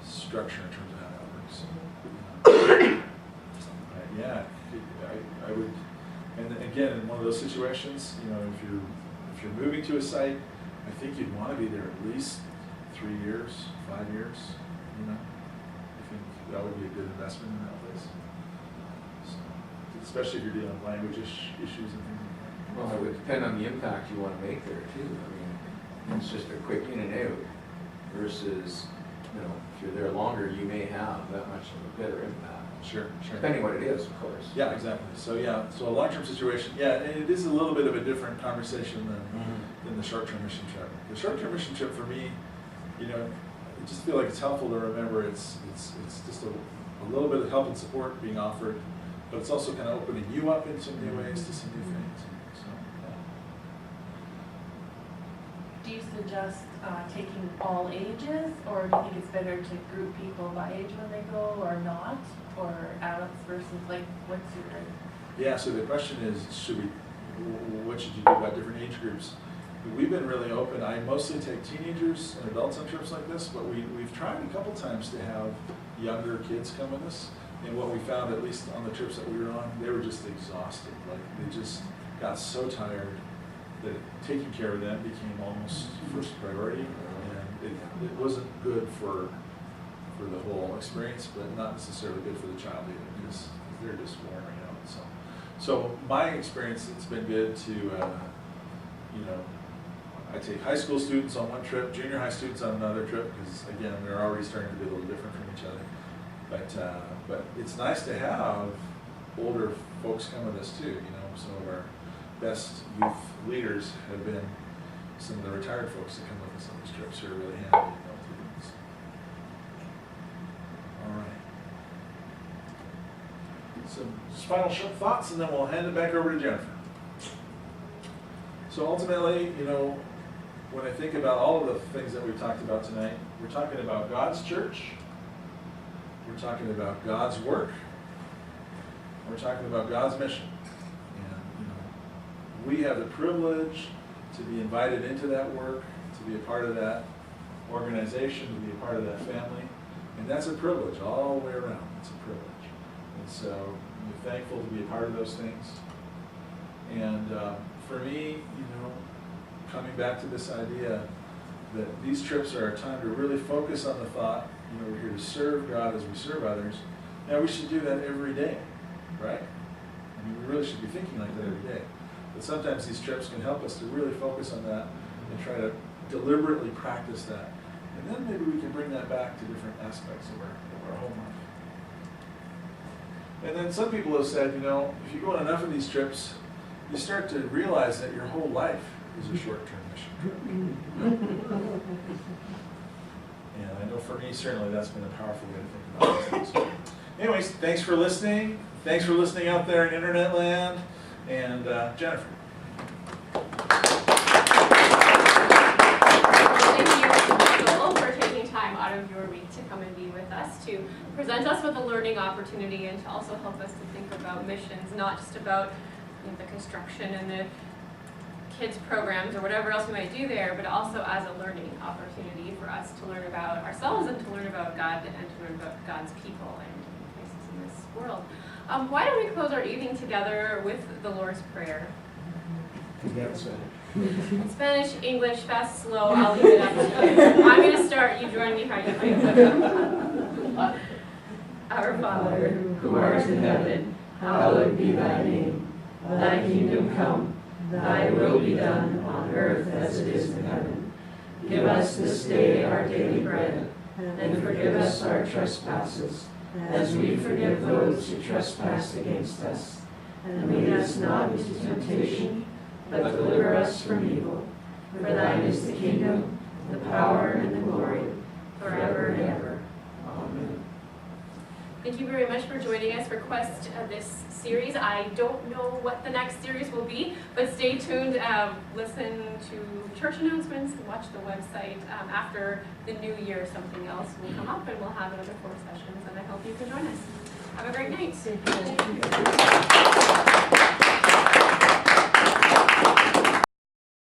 S2: structure in terms of how that works. Yeah, I would, and again, in one of those situations, you know, if you're moving to a site, I think you'd want to be there at least 3 years, 5 years, you know. I think that would be a good investment in that place. So, especially if you're dealing with language issues and things like that.
S4: Well, it would depend on the impact you want to make there too. I mean, it's just a quick in and out versus, you know, if you're there longer, you may have that much of a better impact.
S2: Sure.
S4: Depending what it is, of course.
S2: Yeah, exactly. So yeah, so a long-term situation, yeah, and it is a little bit of a different conversation than the short-term mission trip. The short-term mission trip for me, you know, I just feel like it's helpful to remember it's just a little bit of help and support being offered, but it's also kind of opening you up in some new ways to some new things. So,
S7: Do you suggest taking all ages, or do you think it's better to group people by age when they go, or not? Or adults versus, like, what's your...
S2: yeah, so the question is, what should you do about different age groups? We've been really open. I mostly take teenagers and adults on trips like this, but we've tried a couple times to have younger kids come with us. And what we found, at least on the trips that we were on, they were just exhausted. Like, they just got so tired that taking care of them became almost first priority. And it wasn't good for the whole experience, but not necessarily good for the child either, because they're just wearing out. So my experience, it's been good to, you know, I take high school students on one trip, junior high students on another trip, because again, they're already starting to be a little different from each other. But it's nice to have older folks come with us too. You know, some of our best youth leaders have been some of the retired folks that come with us on these trips who are really handy. All right. Some just final thoughts, and then we'll hand it back over to Jennifer. So ultimately, you know, when I think about all of the things that we've talked about tonight, we're talking about God's church, we're talking about God's work, and we're talking about God's mission. And we have the privilege to be invited into that work, to be a part of that organization, to be a part of that family. And that's a privilege all the way around. It's a privilege. And so we're thankful to be a part of those things. And for me, coming back to this idea that these trips are a time to really focus on the thought, we're here to serve God as we serve others. Now we should do that every day, right? I mean, we really should be thinking like that every day. But sometimes these trips can help us to really focus on that and try to deliberately practice that. And then maybe we can bring that back to different aspects of our home life. And then some people have said, if you go on enough of these trips, you start to realize that your whole life is a short-term mission trip. And I know for me, certainly that's been a powerful way to think about these things. Anyways, thanks for listening. Thanks for listening out there in internet land. And Jennifer.
S1: Out of your week to come and be with us, to present us with a learning opportunity and to also help us to think about missions, not just about the construction and the kids programs or whatever else we might do there, but also as a learning opportunity for us to learn about ourselves and to learn about God and to learn about God's people and places in this world. Why don't we close our evening together with the Lord's Prayer? Spanish, English, fast, slow, I'll leave it up to you. I'm going to start, you join me how you like. Our Father, who art in heaven, hallowed be thy name. Thy kingdom come, thy will be done on earth as it is in heaven. Give us this day our daily bread, and forgive us our trespasses, as we forgive those who trespass against us. And lead us not into temptation, but deliver us from evil. For thine is the kingdom, the power, and the glory, forever and ever. Amen. Thank you very much for joining us for Quest this series. I don't know what the next series will be, but stay tuned. Listen to church announcements, watch the website. After the new year, something else will come up, and we'll have another 4 sessions, and I hope you can join us. Have a great night.